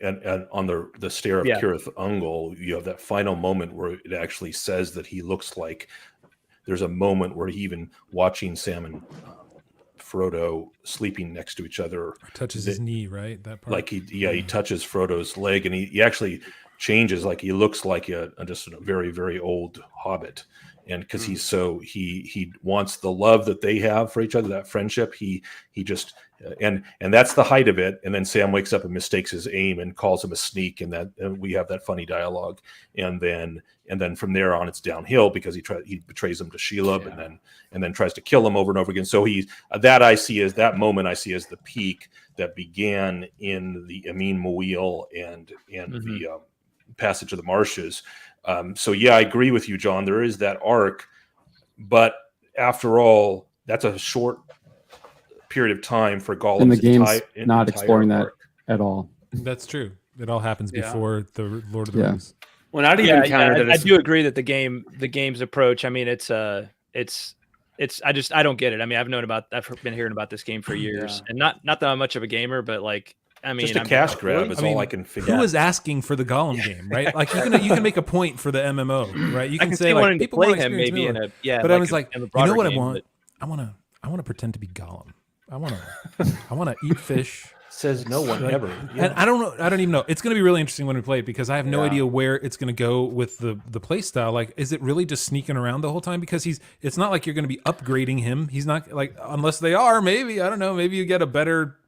on the stair of Cirith Ungol, you have that final moment where it actually says that he looks like, there's a moment where he, even watching Sam and Frodo sleeping next to each other, touches his knee, right? That part. Like he touches Frodo's leg, and he actually changes. Like he looks like just a very, very old hobbit. And because he wants the love that they have for each other, that friendship, he just, and that's the height of it. And then Sam wakes up and mistakes his aim and calls him a sneak, and we have that funny dialogue. And then from there on, it's downhill, because he betrays him to Shelob, and then tries to kill him over and over again. So that moment I see as the peak that began in the Amin Muil and the Passage of the Marshes. So I agree with you, John. There is that arc, but after all, that's a short period of time for Gollum. And the game's not exploring that at all. That's true. It all happens before the Lord of the Rings. Well, I'd even counter that. I do agree that the game's approach. I don't get it. I've been hearing about this game for years, and not that I'm much of a gamer, but like. Just a cash grab is all I can figure out. Who is asking for the Gollum game, right? Like you can make a point for the MMO, right? You can say like people play want to him maybe in a but I was like, you know what I want? I want to pretend to be Gollum. I want to eat fish. Says no one ever. Yeah. And I don't even know. It's going to be really interesting when we play it, because I have no idea where it's going to go with the play style. Like, is it really just sneaking around the whole time? Because it's not like you're going to be upgrading him. He's not like, unless they are, maybe, I don't know. Maybe you get a better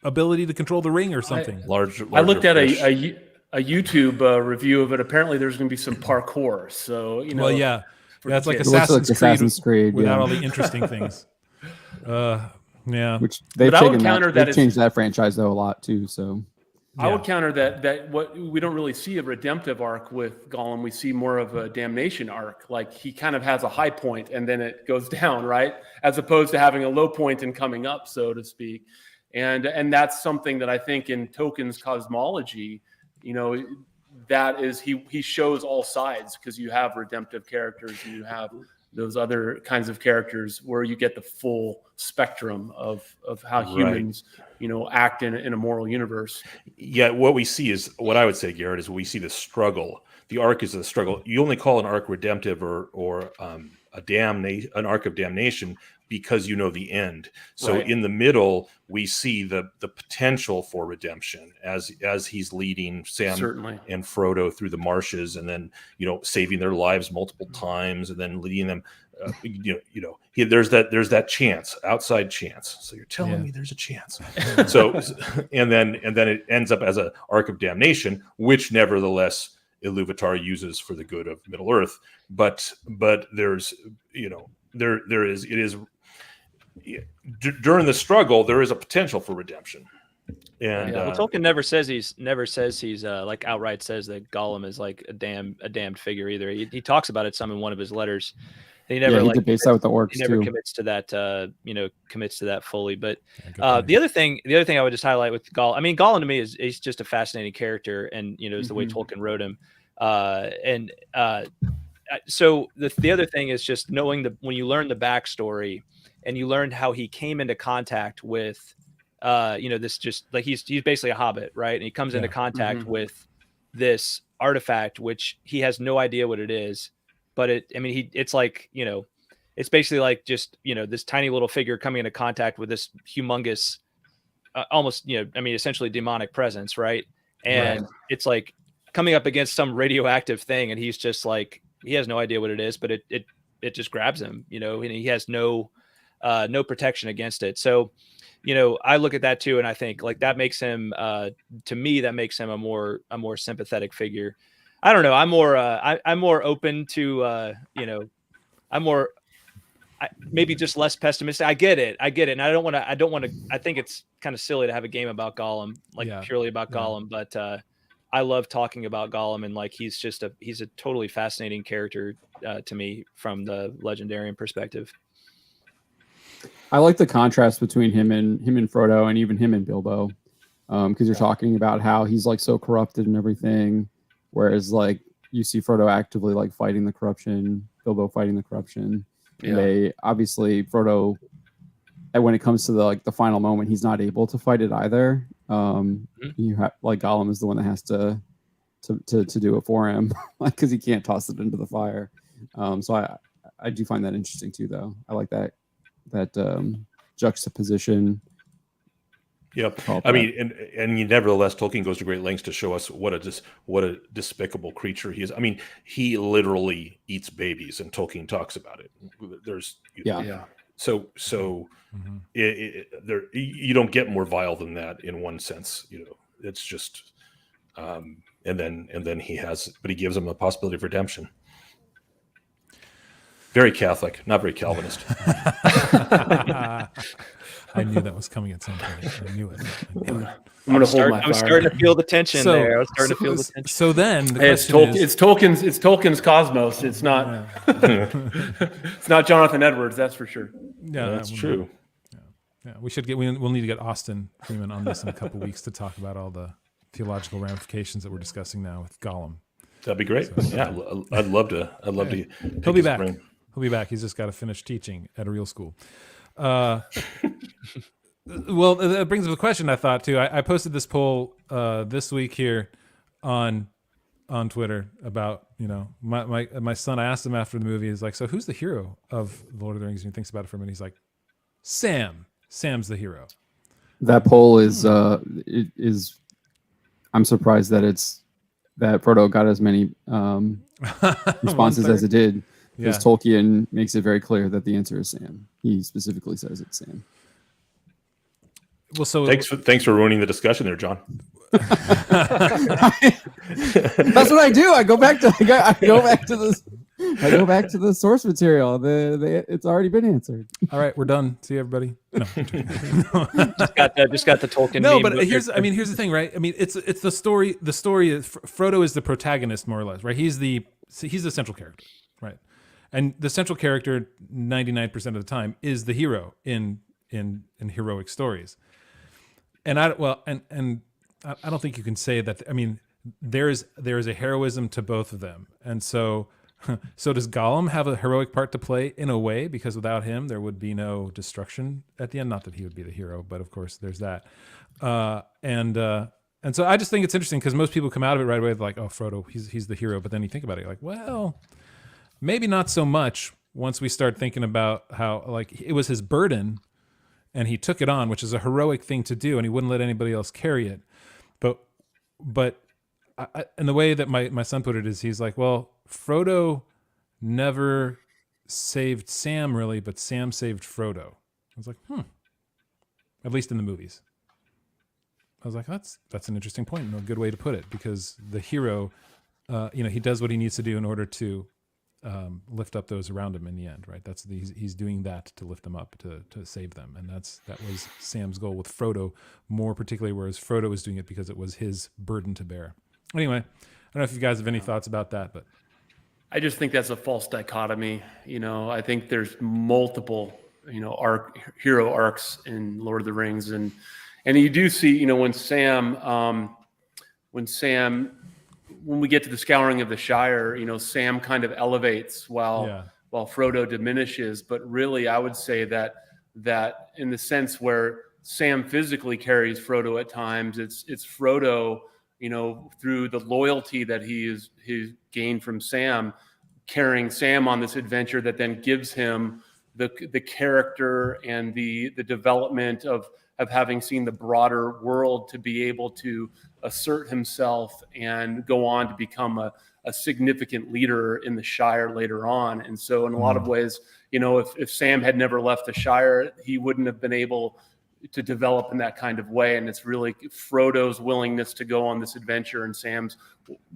ability to control the ring or something. I looked at a YouTube review of it. Apparently there's going to be some parkour. So, that's like Assassin's Creed without all the interesting things. Which they've changed that franchise though a lot too. So I would counter that what we don't really see a redemptive arc with Gollum. We see more of a damnation arc. Like he kind of has a high point and then it goes down, right? As opposed to having a low point and coming up, so to speak. And that's something that I think in Tolkien's cosmology, that is he shows all sides, because you have redemptive characters and you have those other kinds of characters where you get the full spectrum of how humans, act in a moral universe. Yeah, what we see is, what I would say, Garrett, is we see the struggle. The arc is a struggle. You only call an arc redemptive or an arc of damnation because you know the end. So in the middle, we see the potential for redemption as he's leading Sam and Frodo through the marshes, and then saving their lives multiple times, and then leading them. There's that chance, outside chance. So you're telling me there's a chance. So and then it ends up as an arc of damnation, which nevertheless Iluvatar uses for the good of Middle Earth. But there's during the struggle, there is a potential for redemption. And well, Tolkien never says he's like outright says that Gollum is like a damned figure either. He talks about it some in one of his letters. He never he debates that with the orcs. He never too. commits to that fully. But the other thing I would just highlight with Gollum, I mean, Gollum to me he's just a fascinating character, and is the way Tolkien wrote him. So the other thing is just knowing when you learn the backstory and you learn how he came into contact with, this just like he's basically a hobbit, right? And he comes into contact with this artifact, which he has no idea what it is. But it's like, it's basically like just, this tiny little figure coming into contact with this humongous, almost, essentially demonic presence. Right. And it's like coming up against some radioactive thing. And he's just like, he has no idea what it is, but it just grabs him, and he has no protection against it. So, I look at that too. And I think like that makes him, to me, that makes him a more sympathetic figure. I don't know. I'm more open to, maybe just less pessimistic. I get it. And I think it's kind of silly to have a game about Gollum, purely about Gollum, but, I love talking about Gollum, and like, he's a totally fascinating character, to me from the Legendarian perspective. I like the contrast between him and Frodo, and even him and Bilbo. Cause you're talking about how he's like so corrupted and everything. Whereas like you see Frodo actively like fighting the corruption, Bilbo fighting the corruption. Yeah. And they obviously Frodo, and when it comes to the final moment, he's not able to fight it either. Like Gollum is the one that has to do it for him, like because he can't toss it into the fire. So I do find that interesting too, though. I like that juxtaposition. Yep. I mean, and nevertheless, Tolkien goes to great lengths to show us what a despicable creature he is. I mean, he literally eats babies, and Tolkien talks about it. So you don't get more vile than that in one sense. It's just, and then he gives him a possibility of redemption. Very Catholic, not very Calvinist. I knew that was coming at some point. I knew it. I'm starting to feel the tension there. So then it's Tolkien's cosmos. It's not it's not Jonathan Edwards, that's for sure. Yeah, that's true. Yeah, we'll need to get Austin Freeman on this in a couple weeks to talk about all the theological ramifications that we're discussing now with Gollum. That'd be great. I'd love to. He'll be back. He'll be back. He's just got to finish teaching at a real school. Well, that brings up a question I thought too. I posted this poll this week here on Twitter about my son. I asked him after the movie. He's like, "So who's the hero of The Lord of the Rings?" And he thinks about it for a minute. He's like, "Sam. Sam's the hero." That poll is I'm surprised that Frodo got as many responses as it did. Because Tolkien makes it very clear that the answer is Sam. He specifically says it's Sam. Well, so thanks for ruining the discussion there, John. That's what I do. I go back to the source material. It's already been answered. All right, we're done. See you, everybody. No, just got the Tolkien. No, but here's the thing, right? I mean, it's the story. The story is Frodo is the protagonist, more or less, right? He's the central character, right? And the central character, 99% of the time, is the hero in heroic stories. And I don't think you can say that. I mean, there is a heroism to both of them, and so does Gollum have a heroic part to play in a way, because without him there would be no destruction at the end. Not that he would be the hero, but of course there's that. And so I just think it's interesting because most people come out of it right away like, oh, Frodo, he's the hero, but then you think about it, you're like, well, maybe not so much once we start thinking about how like it was his burden. And he took it on, which is a heroic thing to do, and he wouldn't let anybody else carry it. But and the way that my son put it is, he's like, well, Frodo never saved Sam really, but Sam saved Frodo. I was like, at least in the movies. I was like, that's an interesting point and a good way to put it, because the hero, he does what he needs to do in order to lift up those around him in the end, right? He's doing that to lift them up, to save them, and that was Sam's goal with Frodo, more particularly, whereas Frodo was doing it because it was his burden to bear. Anyway, I don't know if you guys have any thoughts about that, but I just think that's a false dichotomy. I think there's multiple, hero arcs in Lord of the Rings, and you do see, when we get to the Scouring of the Shire, Sam kind of elevates while Frodo diminishes. But really, I would say that in the sense where Sam physically carries Frodo at times, it's Frodo, through the loyalty that he's gained from Sam, carrying Sam on this adventure that then gives him the character and the development of having seen the broader world to be able to assert himself and go on to become a significant leader in the Shire later on. And so in a lot of ways, if Sam had never left the Shire, he wouldn't have been able to develop in that kind of way. And it's really Frodo's willingness to go on this adventure and Sam's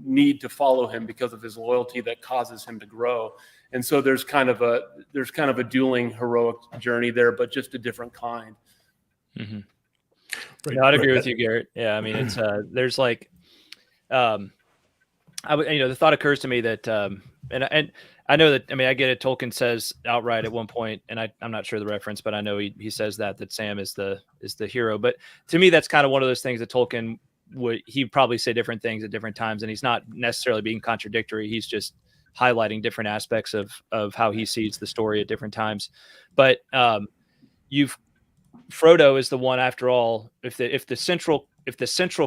need to follow him because of his loyalty that causes him to grow. And so there's kind of a dueling heroic journey there, but just a different kind. Mm-hmm. Right. No, I'd agree with you, Garrett. Yeah, I mean, it's there's like, the thought occurs to me that, and I know that, I mean, I get it. Tolkien says outright at one point, and I'm not sure the reference, but I know he says that Sam is the hero. But to me, that's kind of one of those things that Tolkien he'd probably say different things at different times, and he's not necessarily being contradictory. He's just highlighting different aspects of how he sees the story at different times. But Frodo is the one, after all. If the central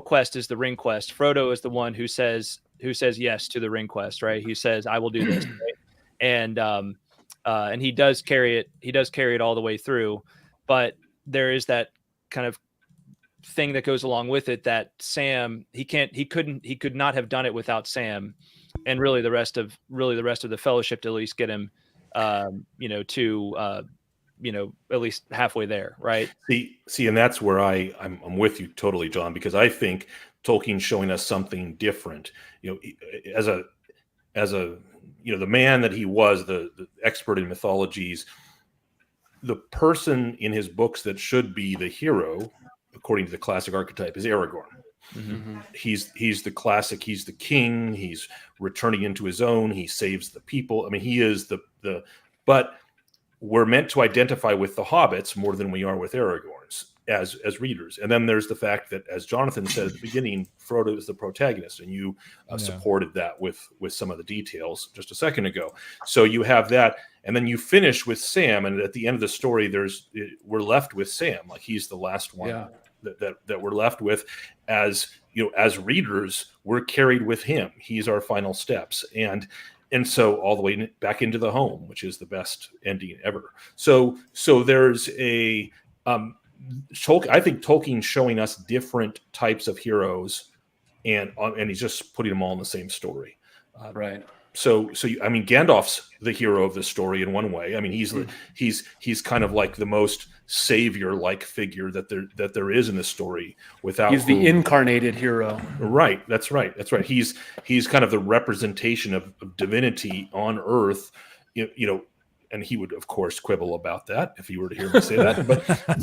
quest is the ring quest, Frodo is the one who says yes to the ring quest, right? He says, "I will do this," right? And he does carry it. He does carry it all the way through. But there is that kind of thing that goes along with it, that Sam, he could not have done it without Sam, and really the rest of the Fellowship to at least get him, at least halfway there, right? See, and that's where I'm with you totally, John, because I think Tolkien's showing us something different. As a the man that he was, the expert in mythologies, the person in his books that should be the hero, according to the classic archetype, is Aragorn. Mm-hmm. He's the classic. He's the king. He's returning into his own. He saves the people. I mean, he is but we're meant to identify with the hobbits more than we are with Aragorn's as readers. And then there's the fact that, as Jonathan said at the beginning, Frodo is the protagonist, and you supported that with some of the details just a second ago. So you have that, and then you finish with Sam, and at the end of the story, we're left with Sam, like he's the last one that we're left with. As readers, we're carried with him. He's our final steps, and so all the way back into the home, which is the best ending ever. So there's I think Tolkien's showing us different types of heroes, and he's just putting them all in the same story. Right. So I mean, Gandalf's the hero of the story in one way. I mean, he's kind of like the most savior-like figure that there is in the story. He's the incarnated hero. Right. That's right. He's kind of the representation of divinity on Earth. And he would, of course, quibble about that if he were to hear me say that.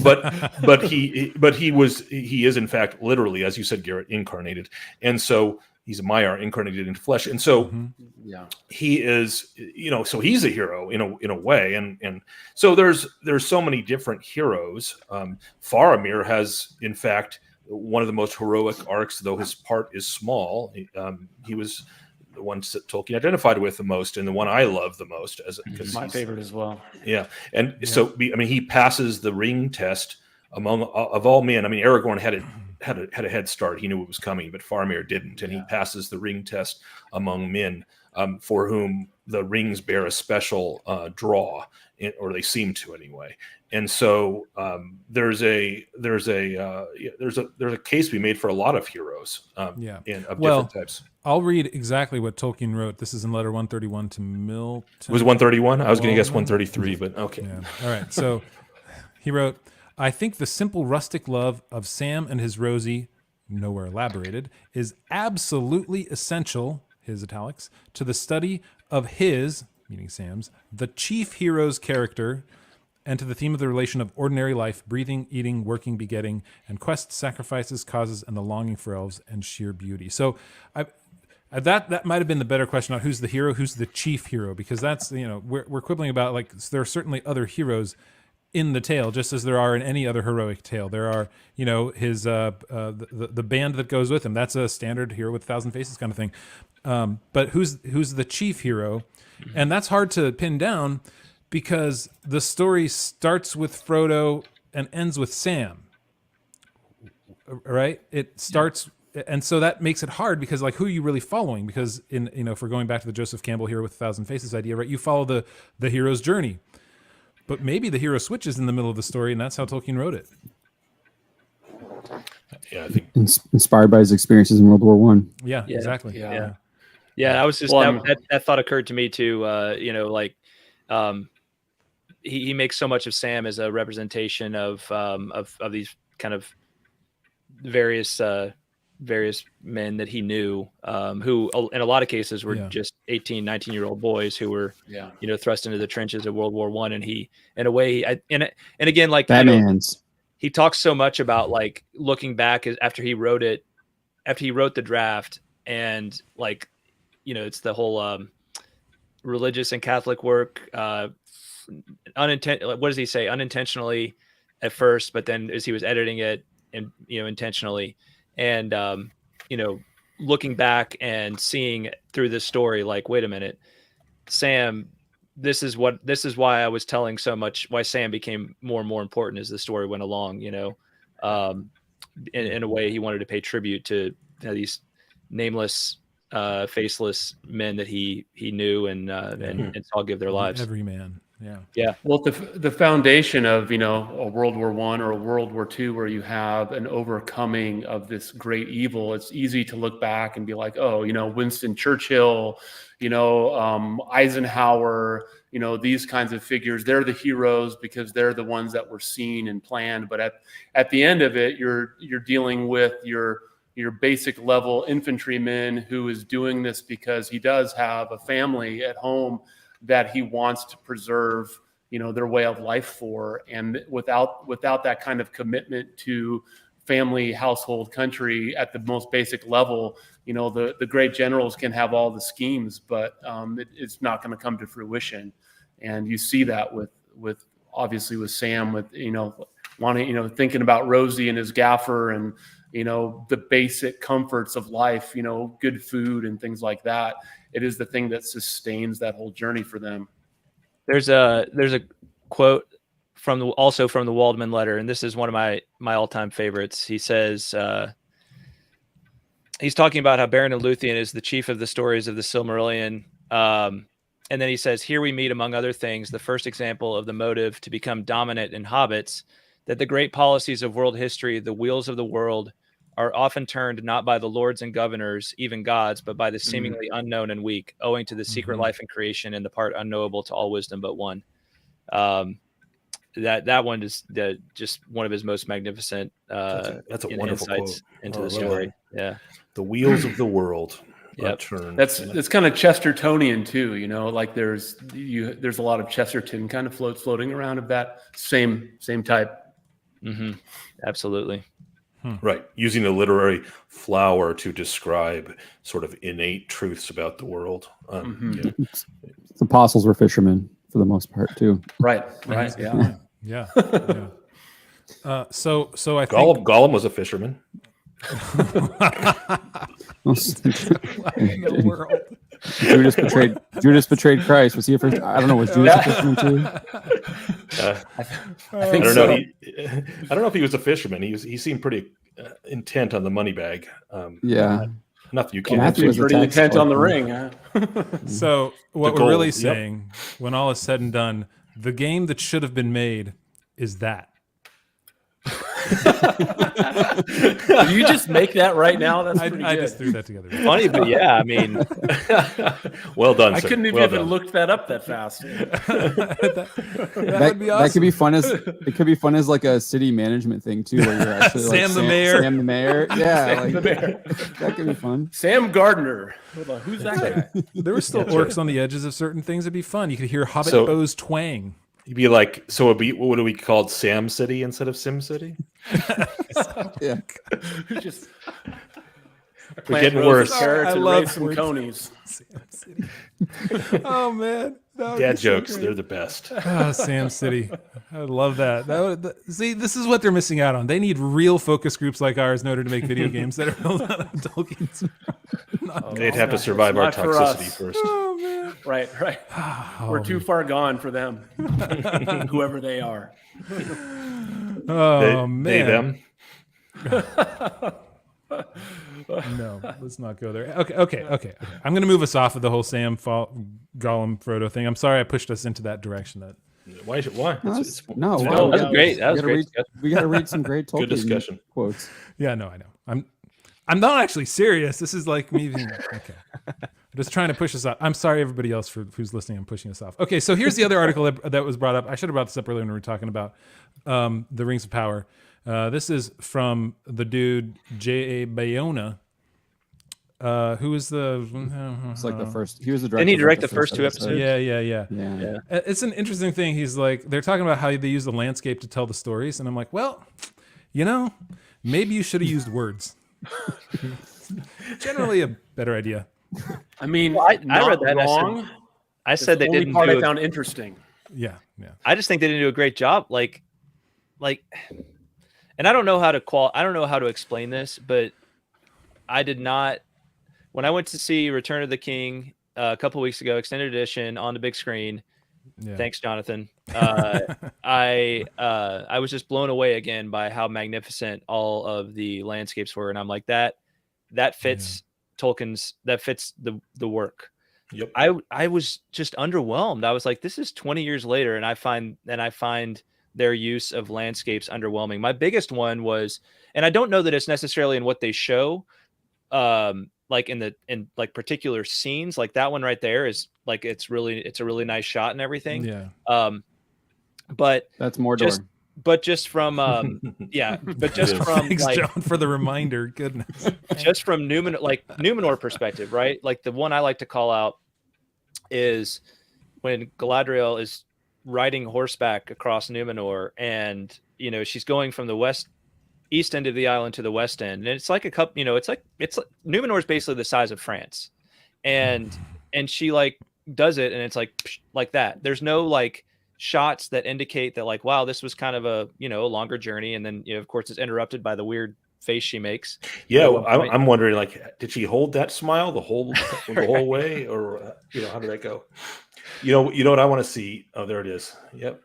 But he is in fact literally, as you said, Garrett, incarnated, and so he's a Maiar incarnated into flesh, and so he is, so he's a hero in a way, and so there's so many different heroes. Faramir has, in fact, one of the most heroic arcs, though his part is small. He was the one that Tolkien identified with the most, and the one I love the most, because my favorite as well. Yeah, and so I mean, he passes the ring test of all men. I mean, Aragorn had a head start; he knew it was coming, but Faramir didn't, and he passes the ring test among men, for whom the rings bear a special draw, or they seem to anyway. And so there's a case to be made for a lot of heroes, of different types. I'll read exactly what Tolkien wrote. This is in letter 131 to Milton. It was 131? I was going to guess 133, but okay. Yeah. All right. So he wrote, "I think the simple rustic love of Sam and his Rosie, nowhere elaborated, is absolutely essential," his italics, "to the study of his," meaning Sam's, the chief hero's character, and to the theme of the relation of ordinary life, breathing, eating, working, begetting, and quests, sacrifices, causes, and the longing for elves and sheer beauty. So that might have been the better question on who's the hero, who's the chief hero, because that's, we're quibbling about, like, there are certainly other heroes in the tale, just as there are in any other heroic tale. There are, his the band that goes with him. That's a standard hero with 1,000 faces kind of thing. But who's the chief hero? And that's hard to pin down because the story starts with Frodo and ends with Sam. Right? It starts, and so that makes it hard because, like, who are you really following? Because if we're going back to the Joseph Campbell hero with 1,000 faces idea, right? You follow the hero's journey. But maybe the hero switches in the middle of the story, and that's how Tolkien wrote it. Yeah, I think inspired by his experiences in World War One. Yeah, exactly. Yeah. I was just that thought occurred to me too. He makes so much of Sam as a representation of these kind of various men that he knew, who in a lot of cases were just 18, 19-year-old boys who were, thrust into the trenches of World War One. And he, in a way, and again, like, he talks so much about, like, looking back after he wrote the draft, and, like, it's the whole religious and Catholic work, what does he say? Unintentionally at first, but then as he was editing it, and intentionally. And, looking back and seeing through this story, like, wait a minute, Sam, this is why I was telling so much, why Sam became more and more important as the story went along, in a way he wanted to pay tribute to these nameless, faceless men that he knew and saw give their lives. Every man. Yeah. Well, the foundation of, a World War One or a World War II, where you have an overcoming of this great evil, it's easy to look back and be like, oh, Winston Churchill, Eisenhower, these kinds of figures, they're the heroes because they're the ones that were seen and planned. But at the end of it, you're dealing with your basic level infantryman who is doing this because he does have a family at home that he wants to preserve, their way of life for. And without that kind of commitment to family, household, country at the most basic level, the great generals can have all the schemes, but it's not going to come to fruition. And you see that with obviously with Sam, with, wanting, thinking about Rosie and his gaffer and, the basic comforts of life, good food and things like that. It is the thing that sustains that whole journey for them. There's a quote from the Waldman letter, and this is one of my all-time favorites. He says, he's talking about how Beren Luthien is the chief of the stories of the Silmarillion. And then he says, here we meet, among other things, the first example of the motive to become dominant in hobbits, that the great policies of world history, the wheels of the world, are often turned not by the lords and governors, even gods, but by the seemingly unknown and weak, owing to the secret life and creation and the part unknowable to all wisdom but one. That one is just one of his most magnificent that's a wonderful insights quote into the story. Yeah. The wheels of the world. Turn. That's kind of Chestertonian too, like there's a lot of Chesterton kind of floating around of that same type. Mm-hmm. Absolutely. Right. Using the literary flower to describe sort of innate truths about the world. The apostles were fishermen for the most part too. Right. Yeah. So I think Gollum was a fisherman. in the world. Judas betrayed Christ. Was he a first? I don't know. Was Judas a fisherman too? I think don't so. know. I don't know if he was a fisherman. He seemed pretty intent on the money bag. Not that you can't. Matthew was pretty intent on the ring. Huh? So what we're really saying, when all is said and done, the game that should have been made is that. Did you just make that right now? That's pretty I good. just threw that together. Funny, but yeah, I mean, Well done, I sir. couldn't have Well even done. looked that up that fast. that would be awesome. That could be fun as it could be fun as like a city management thing too, where you're actually like Sam the mayor. Sam the mayor. Yeah, Sam like, the mayor. that could be fun. Sam Gardner. Hold on, who's that guy? There were still orcs on the edges of certain things. It'd be fun. You could hear Hobbit So- bows twang. You'd be like, so it'd be, what do we call it, Sam City instead of Sim City? Yeah. Just We're getting worse. Carrots I and love raise some words. conies. Sam City. Oh man, that would Dad be so jokes, great. they're the best. Ah, Sam City. I love that. See, this is what they're missing out on. They need real focus groups like ours in order to make video games that are built on Tolkien's. They'd have to survive our not for us. toxicity first. Oh man. Right. We're too far gone for them, whoever they are. Oh They, man. them. No, let's not go there. Okay. I'm going to move us off of the whole Sam Gollum Frodo thing. I'm sorry I pushed us into that direction. That Why? Why? No, It's- no, it's wow. fun. that was great. That was great. We got to read some great Tolkien Good discussion. quotes. yeah, no, I know. I'm not actually serious. This is like me being okay. I'm just trying to push us off. I'm sorry, everybody else who's listening. I'm pushing us off. Okay, so here's the other article that was brought up. I should have brought this up earlier when we were talking about the Rings of Power. This is from the dude J.A. Bayona, who is the? It's like the first. He was the director. Didn't he of, direct like, the first two episodes? Yeah. Yeah. It's an interesting thing. He's like, they're talking about how they use the landscape to tell the stories, and I'm like, well, maybe you should have used words. Generally, a better idea. I mean, Well, I not read that and I said- wrong. I said they Only didn't part do. I found interesting. Yeah. I just think they didn't do a great job. Like, and I don't know how to I don't know how to explain this, but I did not. When I went to see Return of the King a couple weeks ago, extended edition on the big screen. Yeah. Thanks, Jonathan. I was just blown away again by how magnificent all of the landscapes were, and I'm like that fits Tolkien's, that fits the work. Yep. I was just underwhelmed. I was like, this is 20 years later, and I find their use of landscapes underwhelming. My biggest one was, and I don't know that it's necessarily in what they show, like in like particular scenes, like that one right there is like, it's a really nice shot and everything. Yeah. But That's Mordor. just from but just from Thanks, like, John, for the reminder. Goodness. just from Numenor perspective, right? Like the one I like to call out is when Galadriel is riding horseback across Numenor, and she's going from the east end of the island to the west end, and it's like a cup. It's like Numenor is basically the size of France, and she like does it, and it's like that. There's no like shots that indicate that like, wow, this was kind of a a longer journey, and then of course it's interrupted by the weird face she makes. Yeah, I'm wondering, like, did she hold that smile the whole way, or how did that go? You know what I want to see? Oh, there it is. Yep.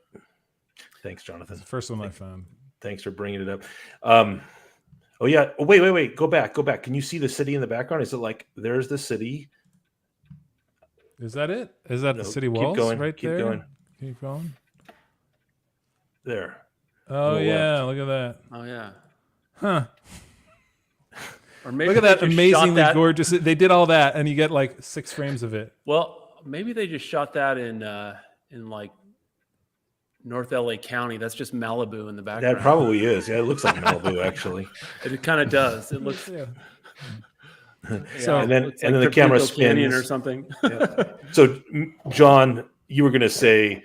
Thanks, Jonathan. That's the first one I found. Thanks for bringing it up. Oh yeah. Oh, wait. Go back. Can you see the city in the background? Is it like there's the city? Is that it? Is that the city keep walls going, right keep there? going. Keep going. There. Oh On the yeah, left. look at that. Oh yeah. Huh. Or maybe Look at they that just amazingly shot that- gorgeous. They did all that, and you get like 6 frames of it. Well, maybe they just shot that in like North LA County. That's just Malibu in the background. That probably is. Yeah, it looks like Malibu actually. It kind of does. It looks. Yeah. So and then the camera spins or something. So, John, you were going to say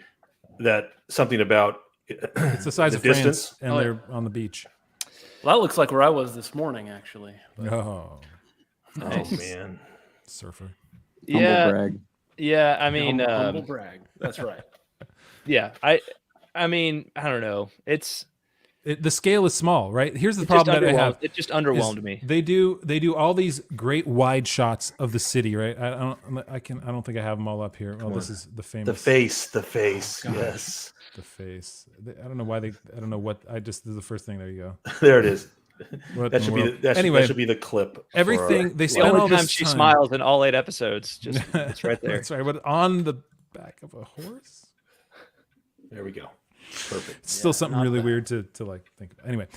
that something about It's the size the of distance. France, and they're on the beach. Well, that looks like where I was this morning, actually. Oh, Nice. Oh man. surfer. Humble brag. Yeah. I mean, humble brag. That's right. yeah. I mean, I don't know. The scale is small, right? Here's the It just problem that I have. It just underwhelmed me. They do all these great wide shots of the city, right? I don't think I have them all up here. Well, this is the famous The face. Yes. the face. I don't know why I don't know what. This is the first thing. There you go. There it is. What That in should the be world? that should be the clip. for Everything our- they The spend all only this time she time. smiles in all 8 episodes, just it's right there. That's right. But on the back of a horse. There we go. Perfect. It's still something really weird to like think about. Anyway,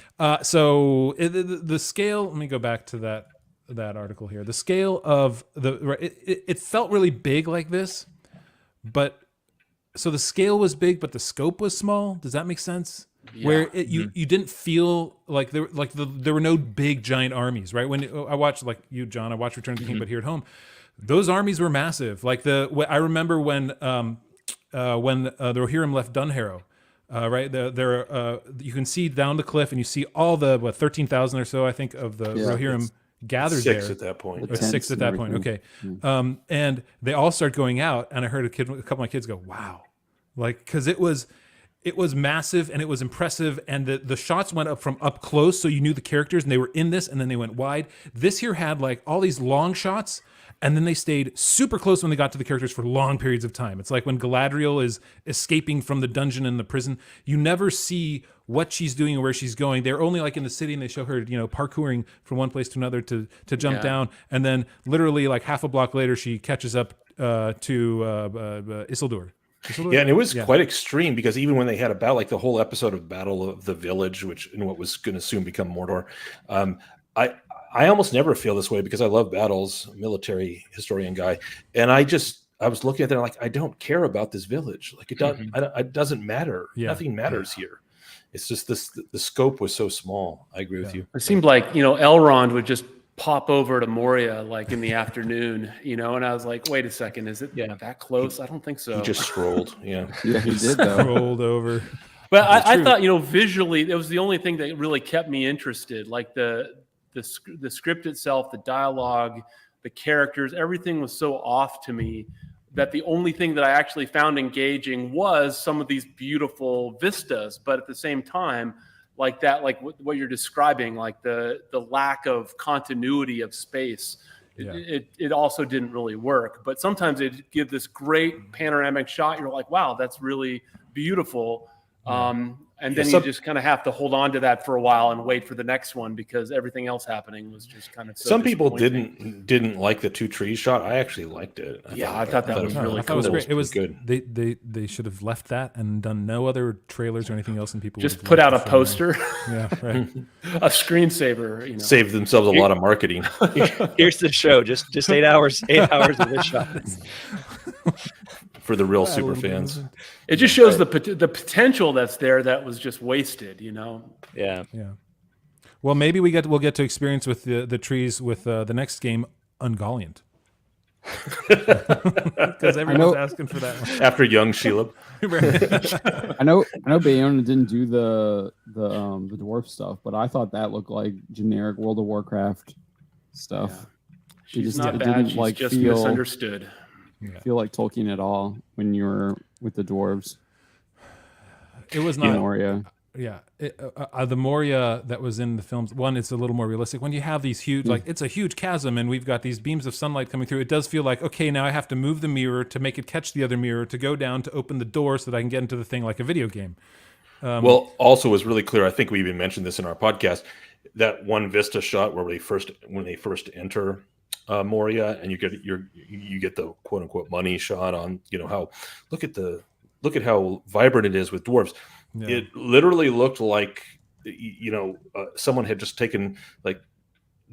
so the scale. Let me go back to that article here. The scale of it felt really big like this, but so the scale was big, but the scope was small. Does that make sense? Yeah. Where you didn't feel like there were no big giant armies, right? When I watched, like you, John, I watched Return of the King, but here at home, those armies were massive. Like I remember when the Rohirrim left Dunharrow, right? You can see down the cliff, and you see all the 13,000 or so, I think, of the Rohirrim gathered six there. At that point. Or 6 at that point. Okay, and they all start going out, and I heard a couple of my kids go, "Wow!" Like, because it was massive and it was impressive, and the shots went up from up close, so you knew the characters, and they were in this, and then they went wide. This here had like all these long shots, and then they stayed super close when they got to the characters for long periods of time. It's like when Galadriel is escaping from the dungeon in the prison, you never see what she's doing or where she's going. They're only like in the city, and they show her, parkouring from one place to another to jump down, and then literally like half a block later, she catches up to Isildur. Yeah, and it was quite extreme, because even when they had like the whole episode of Battle of the Village, which in what was going to soon become Mordor, I almost never feel this way, because I love battles, military historian guy, and I was looking at that like, I don't care about this village. Like it doesn't matter. Yeah. Nothing matters here. It's just the scope was so small. I agree with you. It seemed like Elrond would just pop over to Moria like in the afternoon, and I was like, wait a second, is it that close? I don't think so. He just strolled. Yeah, he did though. Strolled over. But I thought, visually, it was the only thing that really kept me interested. Like the script itself, the dialogue, the characters, everything was so off to me that the only thing that I actually found engaging was some of these beautiful vistas. But at the same time, like that, like what you're describing, like the lack of continuity of space, it also didn't really work. But sometimes it give this great panoramic shot. You're like, wow, that's really beautiful. And then you just kind of have to hold on to that for a while and wait for the next one, because everything else happening was just kind of some people didn't like the two trees shot. I actually liked it. I thought that was really cool. It was great. It was good. They should have left that and done no other trailers or anything else, and people just put out a poster. Yeah, right. A screensaver. Saved themselves a lot of marketing. Here's the show. Just 8 hours of this shot. For the real super fans. It just shows the potential that's there that was just wasted, Yeah. Well, maybe we'll get to experience with the trees with the next game, Ungoliant. Because everyone's asking for that one. After young Shelob. I know Bayona didn't do the dwarf stuff, but I thought that looked like generic World of Warcraft stuff. Yeah. She's not bad. She's just misunderstood. Feel like Tolkien at all when you were with the dwarves. It was not Moria. Yeah, the Moria that was in the films. One, it's a little more realistic. When you have these huge, like it's a huge chasm, and we've got these beams of sunlight coming through. It does feel like, okay, now I have to move the mirror to make it catch the other mirror to go down to open the door so that I can get into the thing like a video game. Well, also was really clear. I think we even mentioned this in our podcast. That one vista shot where when they first enter Moria, and you get the quote unquote money shot on how look at how vibrant it is with dwarves. It literally looked like someone had just taken like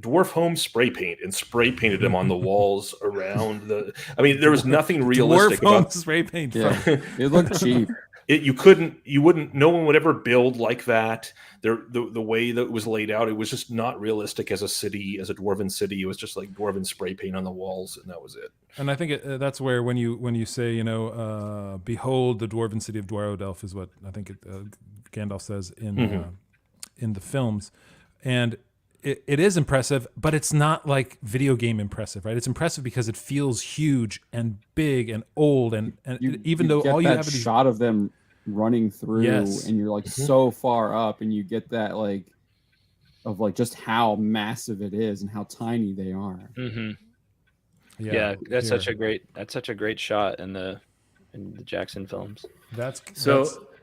dwarf home spray paint and spray painted them on the walls around the. I mean, there was nothing realistic dwarf about home spray paint. Yeah, it looked cheap. No one would ever build like that. The way that it was laid out, it was just not realistic as a city, as a dwarven city. It was just like dwarven spray paint on the walls, and that was it. And I think that's where when you say behold the dwarven city of Dwarrowdelf is what I think Gandalf says in the films, and it is impressive, but it's not like video game impressive, right? It's impressive because it feels huge and big and old, and even though all you have is shot of them running through, and you're like so far up, and you get that of just how massive it is and how tiny they are. Mm-hmm. Yeah, that's such a great shot in the Jackson films. That's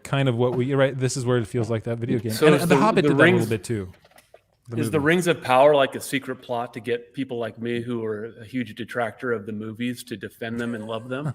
kind of what you're right. This is where it feels like that video game. So and the Hobbit did that a little bit too. Is the Rings of Power like a secret plot to get people like me, who are a huge detractor of the movies, to defend them and love them?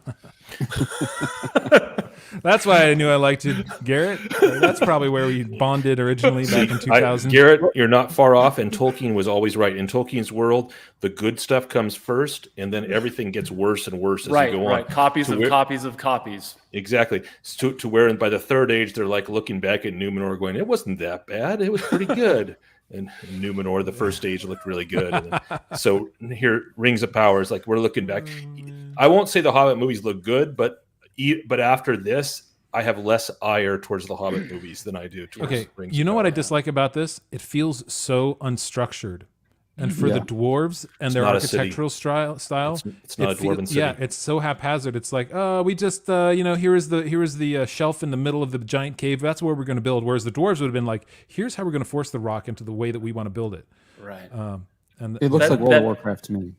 That's why I knew I liked you, Garrett. That's probably where we bonded originally back in 2000. Garrett, you're not far off, and Tolkien was always right. In Tolkien's world, the good stuff comes first, and then everything gets worse and worse as you go on. Right, copies of copies of copies. Exactly. To where by the third age, they're like looking back at Numenor going, it wasn't that bad. It was pretty good. And Numenor, the first age, looked really good. And so here, Rings of Power is like, we're looking back. I won't say the Hobbit movies look good, but after this, I have less ire towards the Hobbit movies than I do towards Rings you know of what Power. I dislike about this? It feels so unstructured. And for the dwarves and their architectural style, it's not a dwarven city. Yeah, it's so haphazard. It's like, we just, here is the shelf in the middle of the giant cave. That's where we're going to build. Whereas the dwarves would have been like, here's how we're going to force the rock into the way that we want to build it. Right. And it looks like World of Warcraft to me.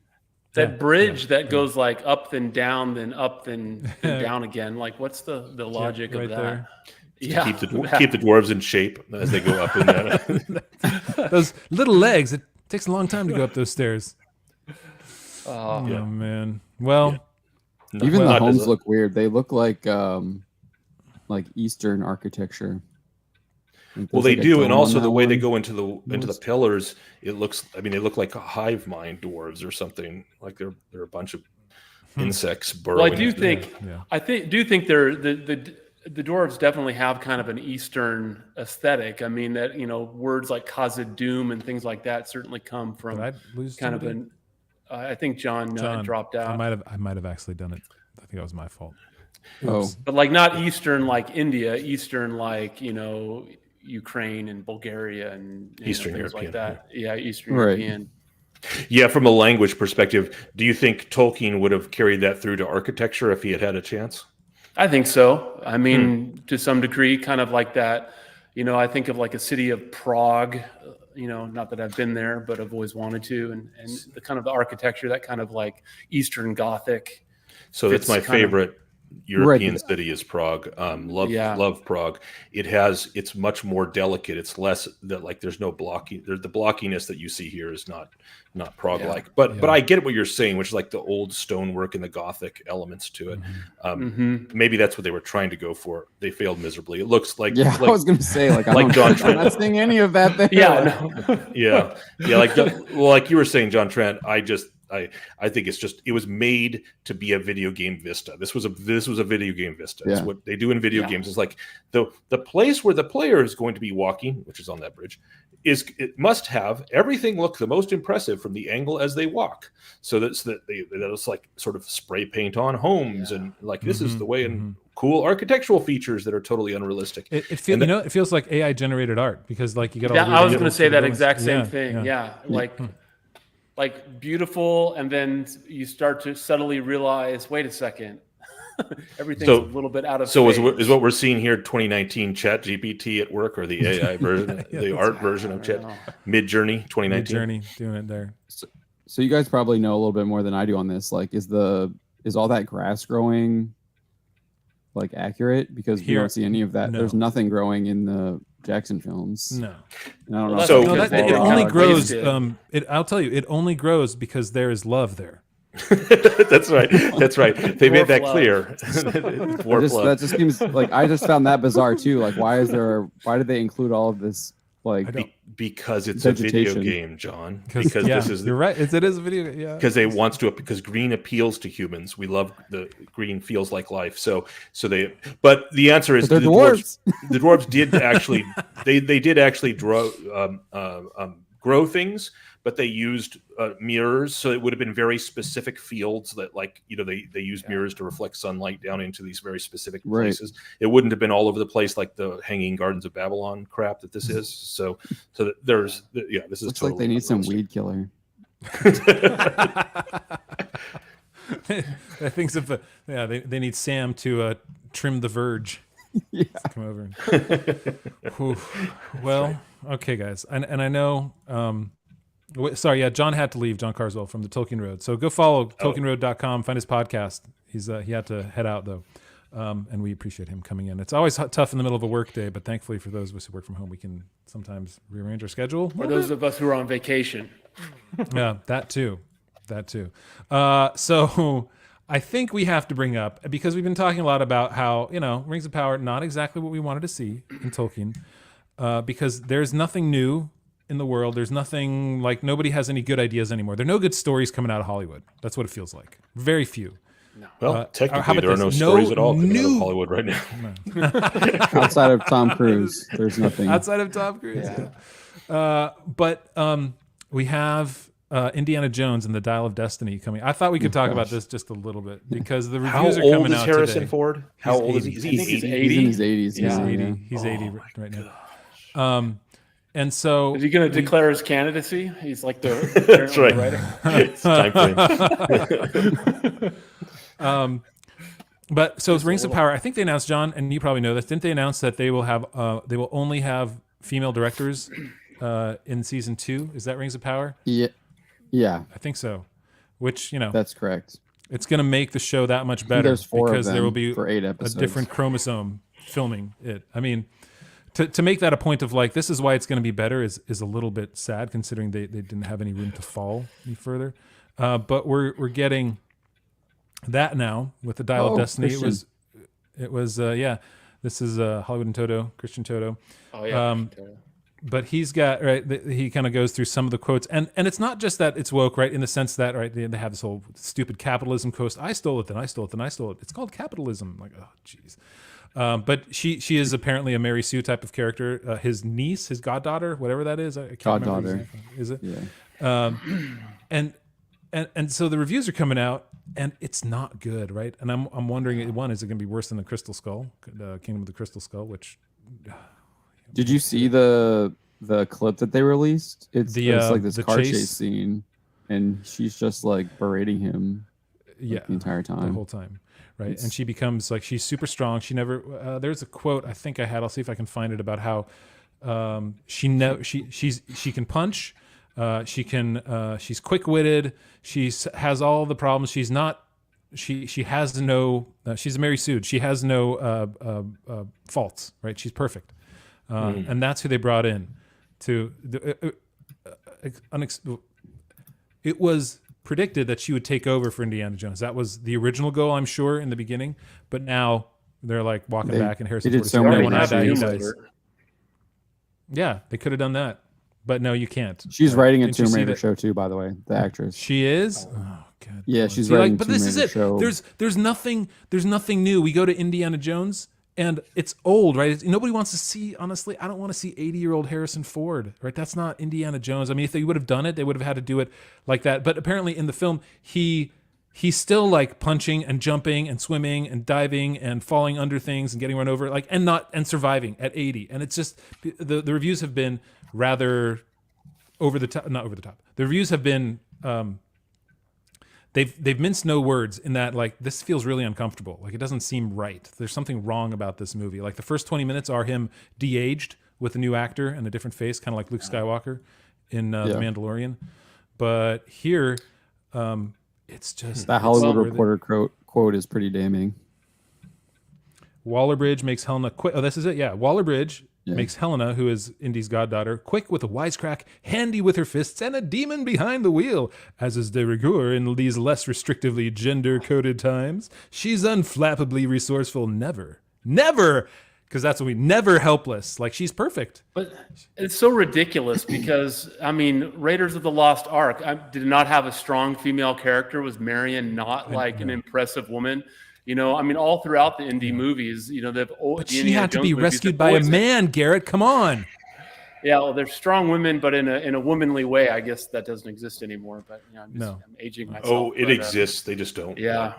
That bridge that goes like up then down, then up then down again. Like, what's the logic of that? There. Yeah, keep the dwarves in shape as they go up in that. Those little legs. It takes a long time to go up those stairs. Oh man. Well, even the homes look weird. They look like Eastern architecture. Well, they do, and also the way they go into the pillars, it looks. I mean, they look like hive mind dwarves or something. Like they're a bunch of insects burrowing. Well, I do think they're the dwarves definitely have kind of an Eastern aesthetic. I mean, that words like Khazad-dûm and things like that certainly come from kind of an. I think John dropped out. I might have actually done it. I think that was my fault. Oops. But like not Eastern like India, Eastern like Ukraine and Bulgaria and Eastern things European, like that. Yeah, Eastern European. Yeah, from a language perspective, do you think Tolkien would have carried that through to architecture if he had had a chance? I think so. I mean, to some degree, kind of like that. I think of like a city of Prague. Not that I've been there, but I've always wanted to, and the kind of the architecture, that kind of like Eastern Gothic. So that's my favorite European city is Prague. Love Prague. It's much more delicate. It's less that like there's no blocking. The blockiness that you see here is not Prague-like. But I get what you're saying, which is like the old stonework and the Gothic elements to it. Maybe that's what they were trying to go for. They failed miserably. It looks like I was going to say like John Trent. I'm not seeing any of that there. Yeah. Like you were saying, John Trent. I think it was made to be a video game vista. This was a video game vista. It's what they do in video games. It's like the place where the player is going to be walking, which is on that bridge, it must have everything look the most impressive from the angle as they walk. So that it's like sort of spray paint on homes and like this is the way and cool architectural features that are totally unrealistic. It feels like AI generated art because like you get all. Yeah, I was going to say that exact same thing. Yeah. Like beautiful, and then you start to subtly realize, wait a second, everything's a little bit out of. So is what we're seeing here 2019 ChatGPT at work, or the AI version, the art version of Chat Midjourney 2019? Midjourney doing it there. So you guys probably know a little bit more than I do on this. Like, is all that grass growing like accurate? Because we don't see any of that. No. There's nothing growing in the Jackson films. No. And I don't know. It only grows. I'll tell you, it only grows because there is love there. That's right. They made that clear. That just seems like I just found that bizarre too. Like, why did they include all of this? Like, because it's vegetation. A video game, John. Because this is you're right. It is a video game. Yeah. Because green appeals to humans. We love the green feels like life. So they. But the answer is the dwarves. The dwarves did actually. They did actually grow things, but they used mirrors. So it would have been very specific fields that, they used mirrors to reflect sunlight down into these very specific places. It wouldn't have been all over the place like the Hanging Gardens of Babylon crap that this is. So this is looks totally like they need some weed killer. I think they need Sam to trim the verge. Come over. Well, okay, guys, and I know. Sorry, John had to leave. John Carswell from the Tolkien Road. So go follow TolkienRoad.com. Find his podcast. He had to head out though. And we appreciate him coming in. It's always tough in the middle of a work day, but thankfully for those of us who work from home, we can sometimes rearrange our schedule. Or those of us who are on vacation. Yeah, that too. So I think we have to bring up, because we've been talking a lot about how, Rings of Power, not exactly what we wanted to see in Tolkien, because there's nothing new in the world. There's nothing, like, nobody has any good ideas anymore. There are no good stories coming out of Hollywood. That's what it feels like. Very few. No. Well, technically, there are no stories at all coming out of Hollywood right now. Outside of Tom Cruise, there's nothing. Outside of Tom Cruise, yeah. But we have Indiana Jones and the Dial of Destiny coming. I thought we could talk about this just a little bit, because the reviews are coming out today. How old is Harrison Ford? How old is he? He's 80. He's in his 80s. He's 80. He's 80 right now. And so, is he going to declare his candidacy? He's like the that's right. It's time frame. But so Rings of Power, I think they announced, John, and you probably know this, didn't they announce that they will only have female directors in season 2? Is that Rings of Power? Yeah, I think so. Which, that's correct. It's going to make the show that much better, there's 4 because of them there will be for 8 a episodes. different chromosome filming it. I mean, to make that a point of, like, this is why it's going to be better is a little bit sad, considering they didn't have any room to fall any further. But we're getting that now with the Dial of Destiny. Christian. It was this is Hollywood and Toto, Christian Toto. Oh yeah. But he's got, he kind of goes through some of the quotes, and it's not just that it's woke, right, in the sense that, right, they have this whole stupid capitalism coast. I stole it, then I stole it, then I stole it. It's called capitalism. I'm like, oh jeez. But she is apparently a Mary Sue type of character. His niece, his goddaughter, whatever that is, I can't remember. Is it? Yeah. And so the reviews are coming out, and it's not good, right? And I'm wondering, one, is it going to be worse than the Crystal Skull, Kingdom of the Crystal Skull? Which did you see the clip that they released? It's like this car chase scene, and she's just like berating him, the entire time, the whole time. Right, and she becomes like, she's super strong. She never. There's a quote I think I had. I'll see if I can find it, about how she can punch. She's quick-witted. She has all the problems. She's not. She has no. She's a Mary Sue. She has no faults. Right, she's perfect, and that's who they brought in. It was predicted that she would take over for Indiana Jones. That was the original goal, I'm sure, in the beginning. But now they're like walking back, and Harrison Ford many when I die, he times. dies. Yeah, they could have done that, but no, you can't. She's writing a Tomb Raider show too, by the way. The actress. She is. Oh God. Yeah, she's writing. But this is it. Show. There's nothing new. We go to Indiana Jones, and it's old, right? Nobody wants to see, honestly, I don't want to see 80-year-old Harrison Ford, right? That's not Indiana Jones. I mean, if they would have done it, they would have had to do it like that. But apparently in the film, he's still like punching and jumping and swimming and diving and falling under things and getting run over, like, and surviving at 80. And it's just, the reviews have been rather over the top, not over the top. The reviews have been, They've minced no words in that, like, this feels really uncomfortable. Like, it doesn't seem right. There's something wrong about this movie. Like, the first 20 minutes are him de-aged with a new actor and a different face, kind of like Luke Skywalker in The Mandalorian. But here, it's just... That Hollywood Reporter quote is pretty damning. Waller-Bridge makes Helena quick. Oh, this is it? Yeah. Waller-Bridge makes Helena, who is Indy's goddaughter, quick with a wisecrack, handy with her fists, and a demon behind the wheel. As is de rigueur in these less restrictively gender-coded times, she's unflappably resourceful, never, because that's what never helpless. Like, she's perfect. But it's so ridiculous because, I mean, Raiders of the Lost Ark did not have a strong female character. Was Marion not like an impressive woman? You know, I mean, all throughout the indie movies, you know, but she had to be rescued by a man, Garrett. Come on. Yeah, well, there's strong women, but in a womanly way. I guess that doesn't exist anymore. But you know, I'm aging myself. Oh, it exists. They just don't. Yeah,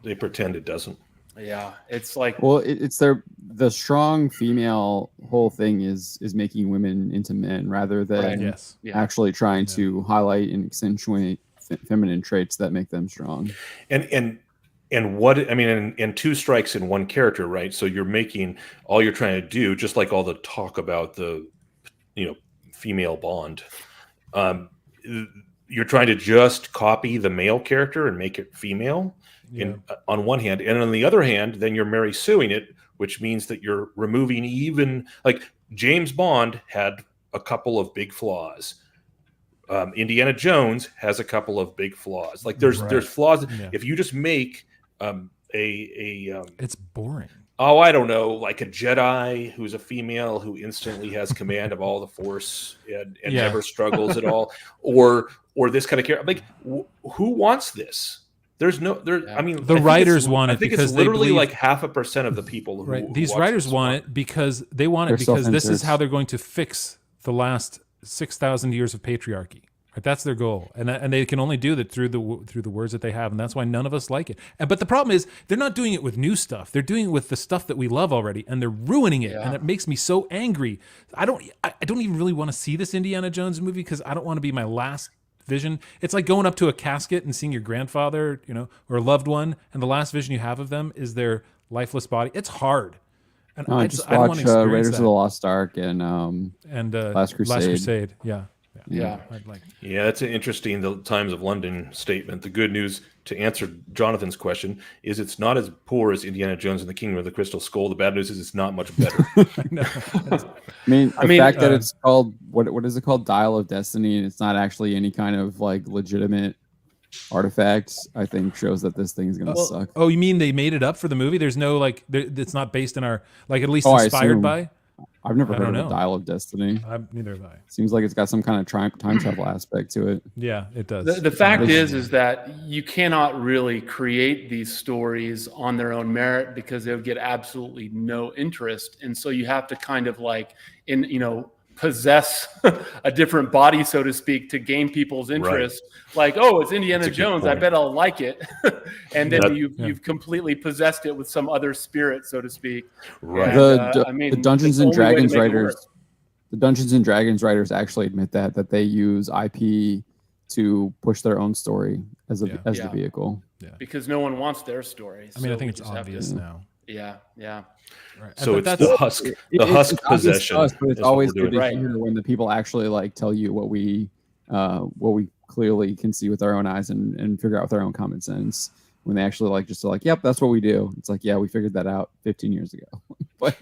they pretend it doesn't. Yeah, it's like, well, it's the strong female whole thing is making women into men rather than actually trying to highlight and accentuate feminine traits that make them strong. And what, I mean, and two strikes in one character, right? So you're making, all you're trying to do, just like all the talk about the, female bond, you're trying to just copy the male character and make it female on one hand, and on the other hand, then you're Mary Sueing it, which means that you're removing even like James Bond had a couple of big flaws. Indiana Jones has a couple of big flaws. Like there's flaws. If you just make it's boring. Oh, I don't know, like a Jedi who's a female who instantly has command of all the Force and never struggles at all, or this kind of character. Like, who wants this? There's no there. I mean, the writers want it. I think because it's literally they believe, like 0.5% of the people who these writers want it because they want it because this is how they're going to fix the last 6,000 years of patriarchy. Right, that's their goal, and they can only do that through the words that they have, and that's why none of us like it. But the problem is they're not doing it with new stuff; they're doing it with the stuff that we love already, and they're ruining it, and it makes me so angry. I don't even really want to see this Indiana Jones movie because I don't want to be my last vision. It's like going up to a casket and seeing your grandfather, or a loved one, and the last vision you have of them is their lifeless body. It's hard. And I just watch Raiders of the Lost Ark and Last Crusade. Last Crusade, yeah. That's an interesting the Times of London statement. The good news, to answer Jonathan's question, is it's not as poor as Indiana Jones and the Kingdom of the Crystal Skull. The bad news is it's not much better. I mean, the fact that it's called what is it called, Dial of Destiny, and it's not actually any kind of like legitimate artifacts, I think shows that this thing is going to suck. Oh, you mean they made it up for the movie? There's no like, it's not based in our at least inspired by. I've never heard of a Dial of Destiny. Neither have I. Seems like it's got some kind of time travel aspect to it. Yeah, it does. The fact is that you cannot really create these stories on their own merit because they would get absolutely no interest, and so you have to kind of like possess a different body, so to speak, to gain people's interest. Like, oh, it's Indiana Jones, I bet I'll like it. And then you've completely possessed it with some other spirit, so to speak. Right. And, the Dungeons and Dragons writers actually admit that they use IP to push their own story as the vehicle. Yeah. Because no one wants their story. I mean, I think it's obvious now. Yeah. Right. So it's the husk possession. But it's always good to hear when the people actually like tell you what we clearly can see with our own eyes and figure out with our own common sense. When they actually yep, that's what we do. It's like, yeah, we figured that out 15 years ago. But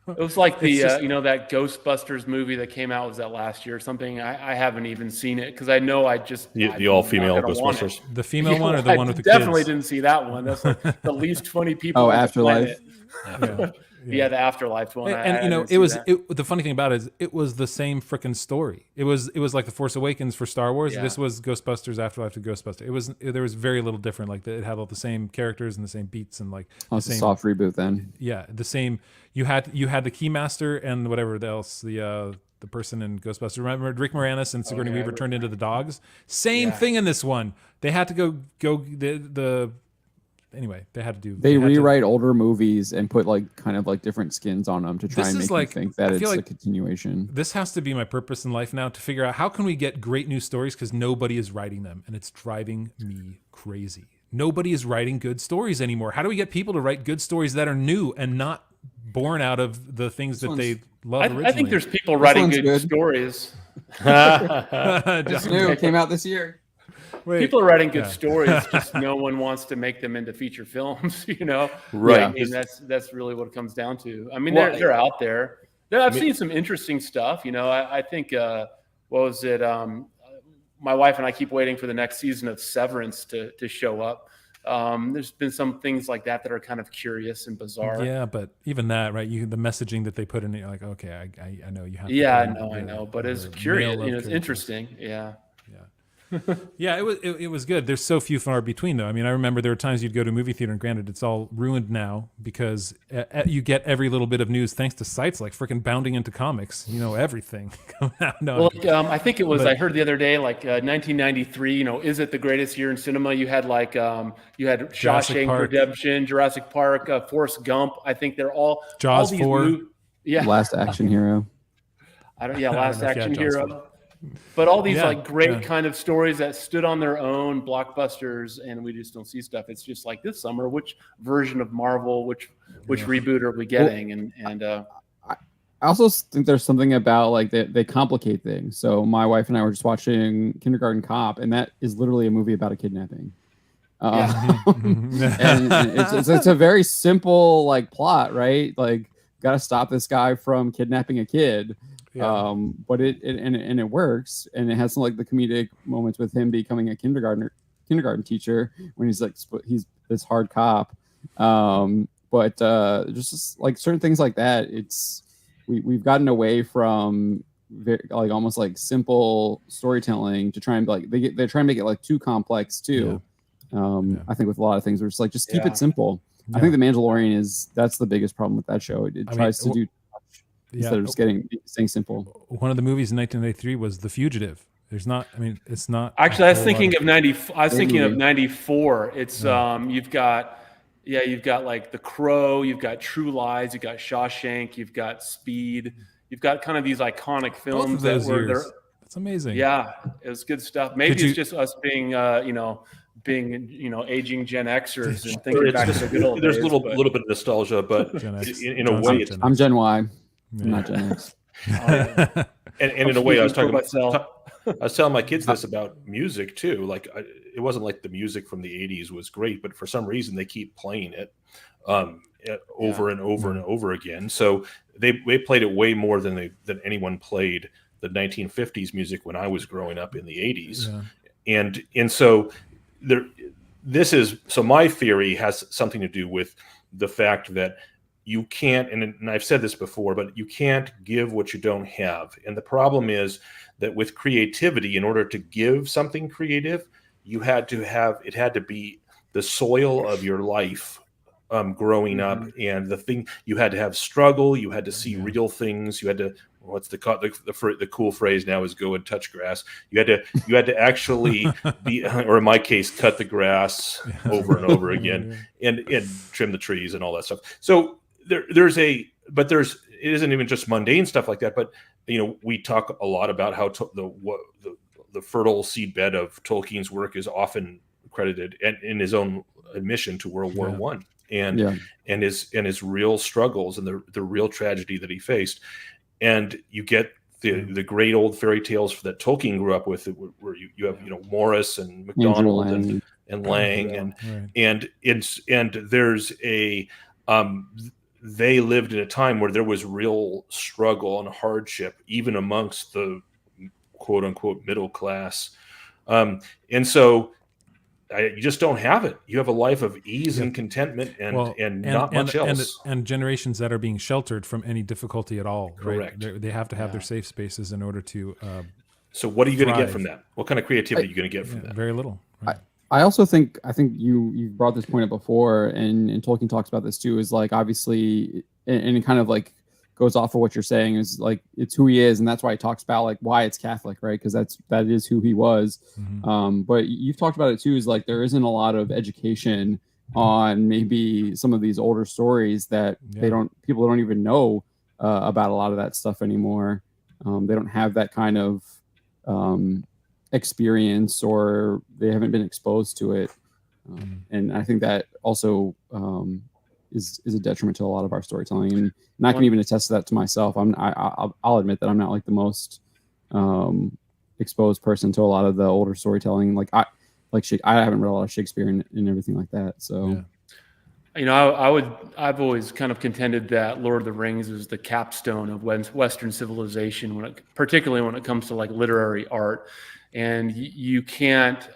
it was like that Ghostbusters movie that came out, was that last year or something? I haven't even seen it because I know the all-female Ghostbusters. The female one or the one with the definitely kids? Didn't see that one. That's like the least funny people. Oh, Afterlife. Yeah, the Afterlife one. And the funny thing about it is it was the same freaking story. It was like The Force Awakens for Star Wars. This was Ghostbusters Afterlife to Ghostbusters. There was very little different. Like it had all the same characters and the same beats and like the same soft reboot then. Yeah, the same. You had the Keymaster and whatever else the person in Ghostbusters. Remember Rick Moranis and Sigourney Weaver turned into the dogs. Same thing in this one. They had to go anyway, they had to do. They rewrite older movies and put like kind of like different skins on them to try and make you think that it's a continuation. This has to be my purpose in life now, to figure out how can we get great new stories because nobody is writing them, and it's driving me crazy. Nobody is writing good stories anymore. How do we get people to write good stories that are new and not born out of the things that they love originally? I think there's people writing good stories. It's new. It came out this year. People are writing good stories, just no one wants to make them into feature films, Right. I mean, that's really what it comes down to. I mean, they're out there. I've seen some interesting stuff. I think what was it? My wife and I keep waiting for the next season of Severance to show up. There's been some things like that are kind of curious and bizarre. Yeah, but even that, right? The messaging that they put in, you're like, okay, I know you have. Yeah, I know, but it's curious. It's interesting. Yeah. Yeah, it was good. There's so few far between, though. I mean, I remember there were times you'd go to a movie theater, and granted, it's all ruined now because you get every little bit of news thanks to sites like freaking Bounding Into Comics. Everything. I think it was. I heard the other day, 1993. Is it the greatest year in cinema? You had you had Shawshank Redemption, Jurassic Park, Forrest Gump. I think they're all Jaws 4. Last Action Hero. Last Action Hero. But all these great kind of stories that stood on their own, blockbusters, and we just don't see stuff. It's just like this summer, which version of Marvel, which reboot are we getting? I also think there's something about like they complicate things. So my wife and I were just watching Kindergarten Cop, and that is literally a movie about a kidnapping. And it's a very simple like plot, right? Like, got to stop this guy from kidnapping a kid. Yeah. But it works, and it has some like the comedic moments with him becoming a kindergarten teacher when he's he's this hard cop. But just like certain things like that, we've gotten away from like almost like simple storytelling to try and like they try and make it like too complex too. I think with a lot of things, we're just keep it simple. I think The Mandalorian that's the biggest problem with that show. It tries to do instead of just staying simple. One of the movies in 1983 was The Fugitive. There's not. I mean, it's not. Actually, I was thinking of 90. I was thinking of 94. It's you've got like The Crow, you've got True Lies, you've got Shawshank, you've got Speed, you've got kind of these iconic films that were there. That's amazing. Yeah, it was good stuff. Maybe it's just us being aging Gen Xers and thinking back to the good old days. There's a little bit of nostalgia, but in a way, I'm Gen Y. I'm not Gen X. And in a way, I was telling my kids this about music too. Like, it wasn't like the music from the 80s was great, but for some reason they keep playing it over and over and over again. So they played it way more than anyone played the 1950s music when I was growing up in the 80s. And so so my theory has something to do with the fact that you can't, and I've said this before, but you can't give what you don't have. And the problem is that with creativity, in order to give something creative, it had to be the soil of your life growing up, and the thing, you had to have struggle, you had to see real things, you had to, what's the cool phrase now is go and touch grass. You had to actually be, or in my case, cut the grass over and over again, and trim the trees and all that stuff. So it isn't even just mundane stuff like that, but we talk a lot about how the fertile seedbed of Tolkien's work is often credited, and in his own admission, to World War I, and his real struggles and the real tragedy that he faced. And you get the great old fairy tales that Tolkien grew up with, where you have Morris and MacDonald and Lang, and there's a they lived in a time where there was real struggle and hardship, even amongst the quote unquote middle class. And so you just don't have it. You have a life of ease and contentment and not much else. And generations that are being sheltered from any difficulty at all. Correct. Right? They have to have their safe spaces in order to so what are you going to get from that? What kind of creativity are you going to get from that? Very little. Right? I also think you brought this point up before, and Tolkien talks about this too, is like, obviously, and it kind of like goes off of what you're saying, is like, it's who he is, and that's why he talks about like why it's Catholic, right? Because that is who he was. But you've talked about it too, is like there isn't a lot of education on maybe some of these older stories that people don't even know about a lot of that stuff anymore. They don't have that kind of experience, or they haven't been exposed to it, and I think that also is a detriment to a lot of our storytelling. And I can even attest to that to myself. I'll admit that I'm not like the most exposed person to a lot of the older storytelling. I haven't read a lot of Shakespeare and everything like that. So I've always kind of contended that Lord of the Rings is the capstone of Western civilization, particularly when it comes to like literary art. And you can't,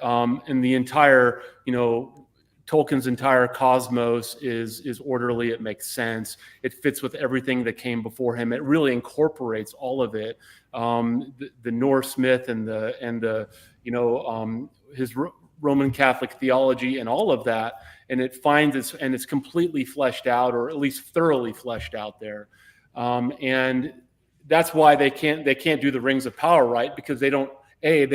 in the entire, Tolkien's entire cosmos is orderly. It makes sense. It fits with everything that came before him. It really incorporates all of it, the Norse myth and his Roman Catholic theology and all of that. And it it's completely fleshed out, or at least thoroughly fleshed out there. And that's why they can't do the Rings of Power right, because they don't breathe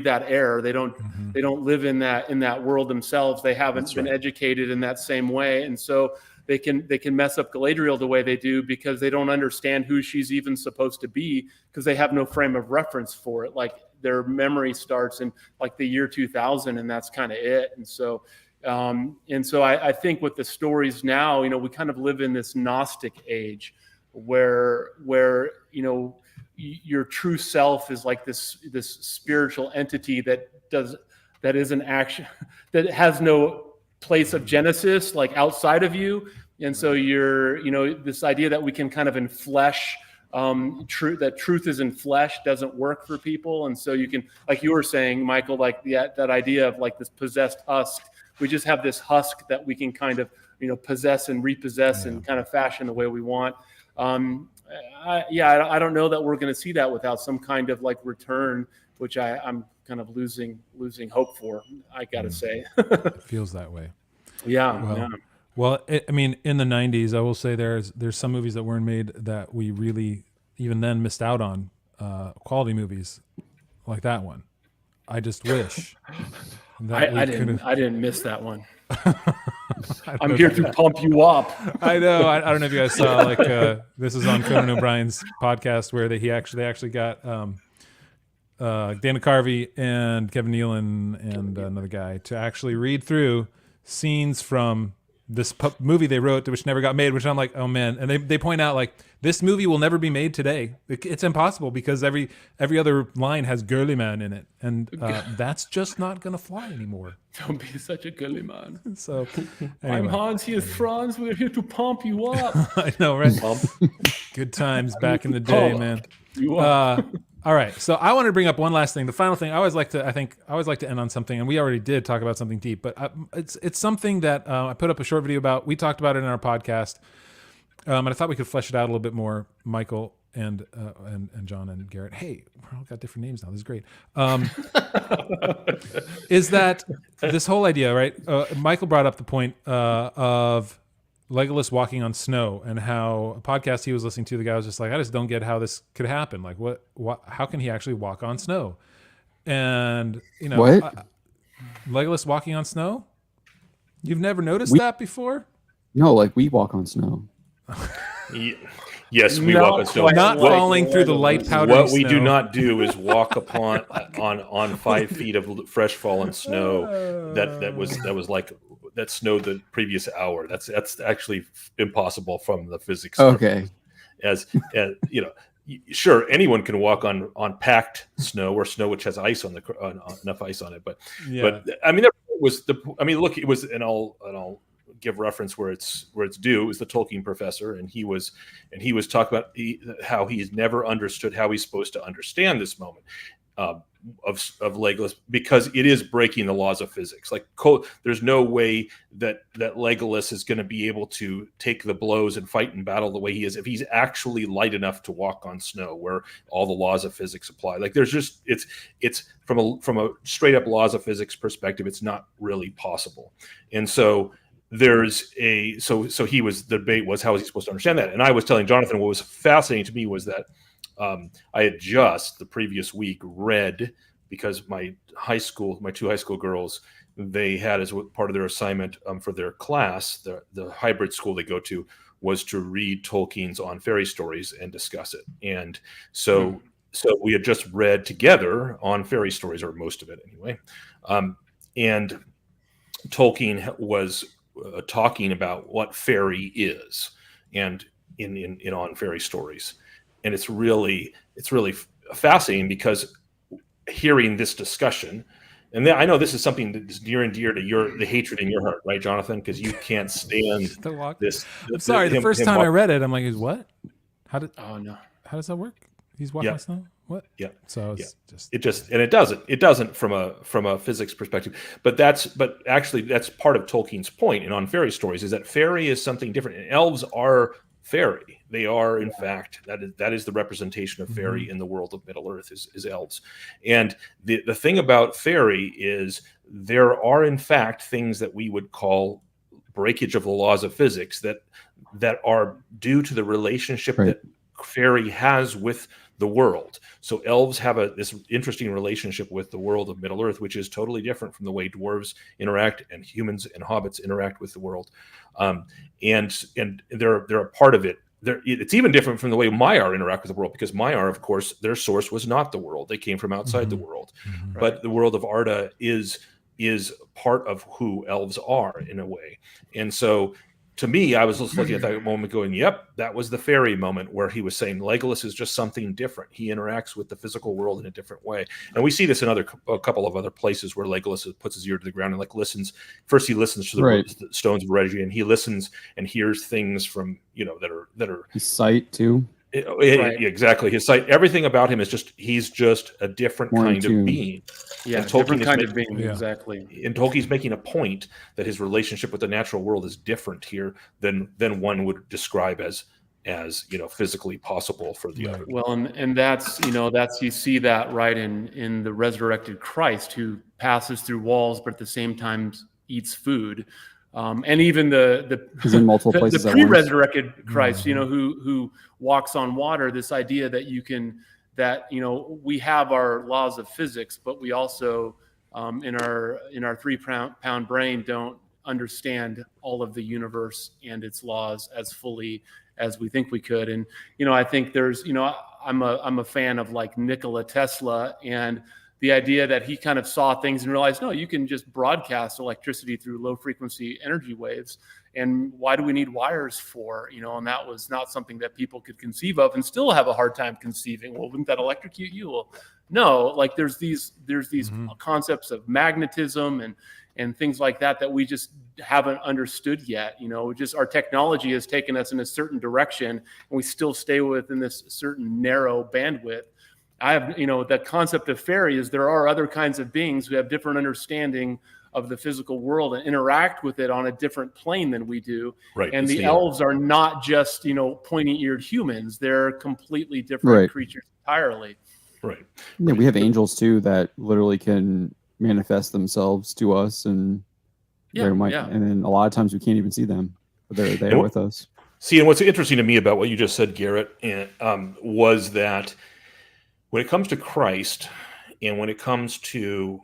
that air. They don't live in that world themselves. They haven't been educated in that same way, and so they can mess up Galadriel the way they do, because they don't understand who she's even supposed to be, because they have no frame of reference for it. Like, their memory starts in like the year 2000, and that's kind of it. And so And so I think with the stories now, we kind of live in this Gnostic age where your true self is like this spiritual entity that is an action that has no place of genesis, like outside of you. And so this idea that we can kind of enflesh that truth is in flesh doesn't work for people. And so you can, like you were saying, Michael, like that idea of like this possessed husk. We just have this husk that we can kind of, possess and repossess and kind of fashion the way we want. I don't know that we're going to see that without some kind of like return, which I'm kind of losing hope for, I got to say. It feels that way. Yeah. Well, I mean, in the 90s, I will say there's some movies that weren't made that we really, even then, missed out on, quality movies like that one. I just wish. I didn't miss that one. I'm here to pump you up. I know. I don't know if you guys saw, like, this is on Conan O'Brien's podcast where they actually got Dana Carvey and Kevin Nealon and another guy to actually read through scenes from this movie they wrote, which never got made, which I'm like, oh man. And they point out, like, this movie will never be made today. It's impossible because every other line has girly man in it. And that's just not going to fly anymore. Don't be such a girly man. So anyway. I'm Hans, he is Franz. We're here to pump you up. I know, right? Good times back in the day, man. All right. So I want to bring up one last thing. The final thing, I always like to end on something, and we already did talk about something deep, but it's something that I put up a short video about. We talked about it in our podcast, and I thought we could flesh it out a little bit more, Michael and John and Garrett. Hey, we're all got different names now. This is great. Is that this whole idea, right? Michael brought up the point of Legolas walking on snow, and how a podcast he was listening to, the guy was just like, I just don't get how this could happen. Like, what how can he actually walk on snow? And what? Legolas walking on snow? You've never noticed that before? No, like we walk on snow. Yes, we walk on snow. Not falling through the light powder. What we do not do is walk upon on 5 feet of fresh fallen snow that was like that snowed the previous hour. That's actually impossible from the physics. Okay. As sure, anyone can walk on packed snow or snow which has ice on enough ice on it. But I mean, look, it was, and I'll give reference where it's due. It was the Tolkien professor, and he was talking about how he's never understood how he's supposed to understand this moment of Legolas, because it is breaking the laws of physics. Like, there's no way that Legolas is going to be able to take the blows and fight in battle the way he is if he's actually light enough to walk on snow, where all the laws of physics apply. Like, there's just it's from a straight up laws of physics perspective, it's not really possible. And so so he was, the debate was, how is he supposed to understand that? And I was telling Jonathan, what was fascinating to me was that I had just the previous week read, because my two high school girls, they had as part of their assignment for their class, the hybrid school they go to, was to read Tolkien's On Fairy Stories and discuss it. And so we had just read together On Fairy Stories, or most of it anyway. And Tolkien was talking about what fairy is, and in On Fairy Stories. And it's really fascinating, because hearing this discussion, and then I know this is something that's near and dear to the hatred in your heart, right, Jonathan? Because you can't stand this. I'm sorry. The first time I read it, I'm like, what? How does that work? He's walking on snow? What? Yeah. So it doesn't from a physics perspective, but actually that's part of Tolkien's point in On Fairy Stories, is that fairy is something different, and elves are fairy. They are, in fact, that is the representation of fairy in the world of Middle Earth is elves. And the thing about fairy is there are, in fact, things that we would call breakage of the laws of physics that are due to the relationship that fairy has with the world. So elves have this interesting relationship with the world of Middle Earth, which is totally different from the way dwarves interact and humans and hobbits interact with the world. And they're a part of it. It's even different from the way Maiar interact with the world, because Maiar, of course, their source was not the world. They came from outside the world. But the world of Arda is is part of who elves are in a way. And so to me, I was just looking at that moment going, yep, that was the fairy moment where he was saying Legolas is just something different. He interacts with the physical world in a different way. And we see this in a couple of other places where Legolas puts his ear to the ground and like listens. First, he listens to the stones of Reggie, and he listens and hears things from, that are his sight too. Exactly. His sight, everything about him is he's just a different kind of being. Yeah, different kind of being, exactly. And Tolkien's making a point that his relationship with the natural world is different here than one would describe as physically possible for the other. Well, and that's you see that right in the resurrected Christ, who passes through walls but at the same time eats food. And even the pre-resurrected Christ, who walks on water. This idea that we have our laws of physics, but we also in our 3-pound brain don't understand all of the universe and its laws as fully as we think we could. And I think there's I'm a fan of like Nikola Tesla, and the idea that he kind of saw things and realized, no, you can just broadcast electricity through low frequency energy waves. And why do we need wires for, and that was not something that people could conceive of and still have a hard time conceiving. Well, wouldn't that electrocute you? Well, no, like there's these concepts of magnetism and things like that we just haven't understood yet. Just our technology has taken us in a certain direction and we still stay within this certain narrow bandwidth. I have, the concept of fairy is there are other kinds of beings who have different understanding of the physical world and interact with it on a different plane than we do. Right. And the elves are not just, pointy-eared humans. They're completely different creatures entirely. Right. Yeah, we have angels too that literally can manifest themselves to us, and and then a lot of times we can't even see them, but they're there with us. See, and what's interesting to me about what you just said, Garrett, was that when it comes to Christ and when it comes to,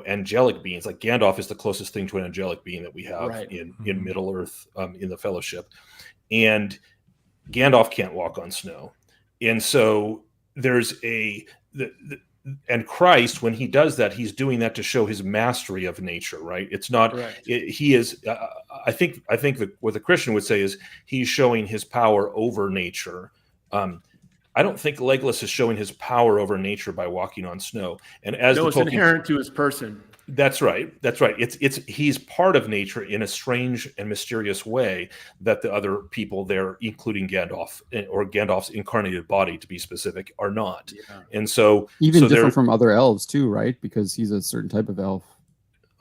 angelic beings, like Gandalf is the closest thing to an angelic being that we have in Middle-earth, in the Fellowship. And Gandalf can't walk on snow. And so there's and Christ, when he does that, he's doing that to show his mastery of nature, right? It's not, he is, I think that what the Christian would say is he's showing his power over nature. I don't think Legolas is showing his power over nature by walking on snow. And it's inherent to his person. That's right. He's part of nature in a strange and mysterious way that the other people there, including Gandalf or Gandalf's incarnated body, to be specific, are not. Yeah. And so different from other elves too, right? Because he's a certain type of elf.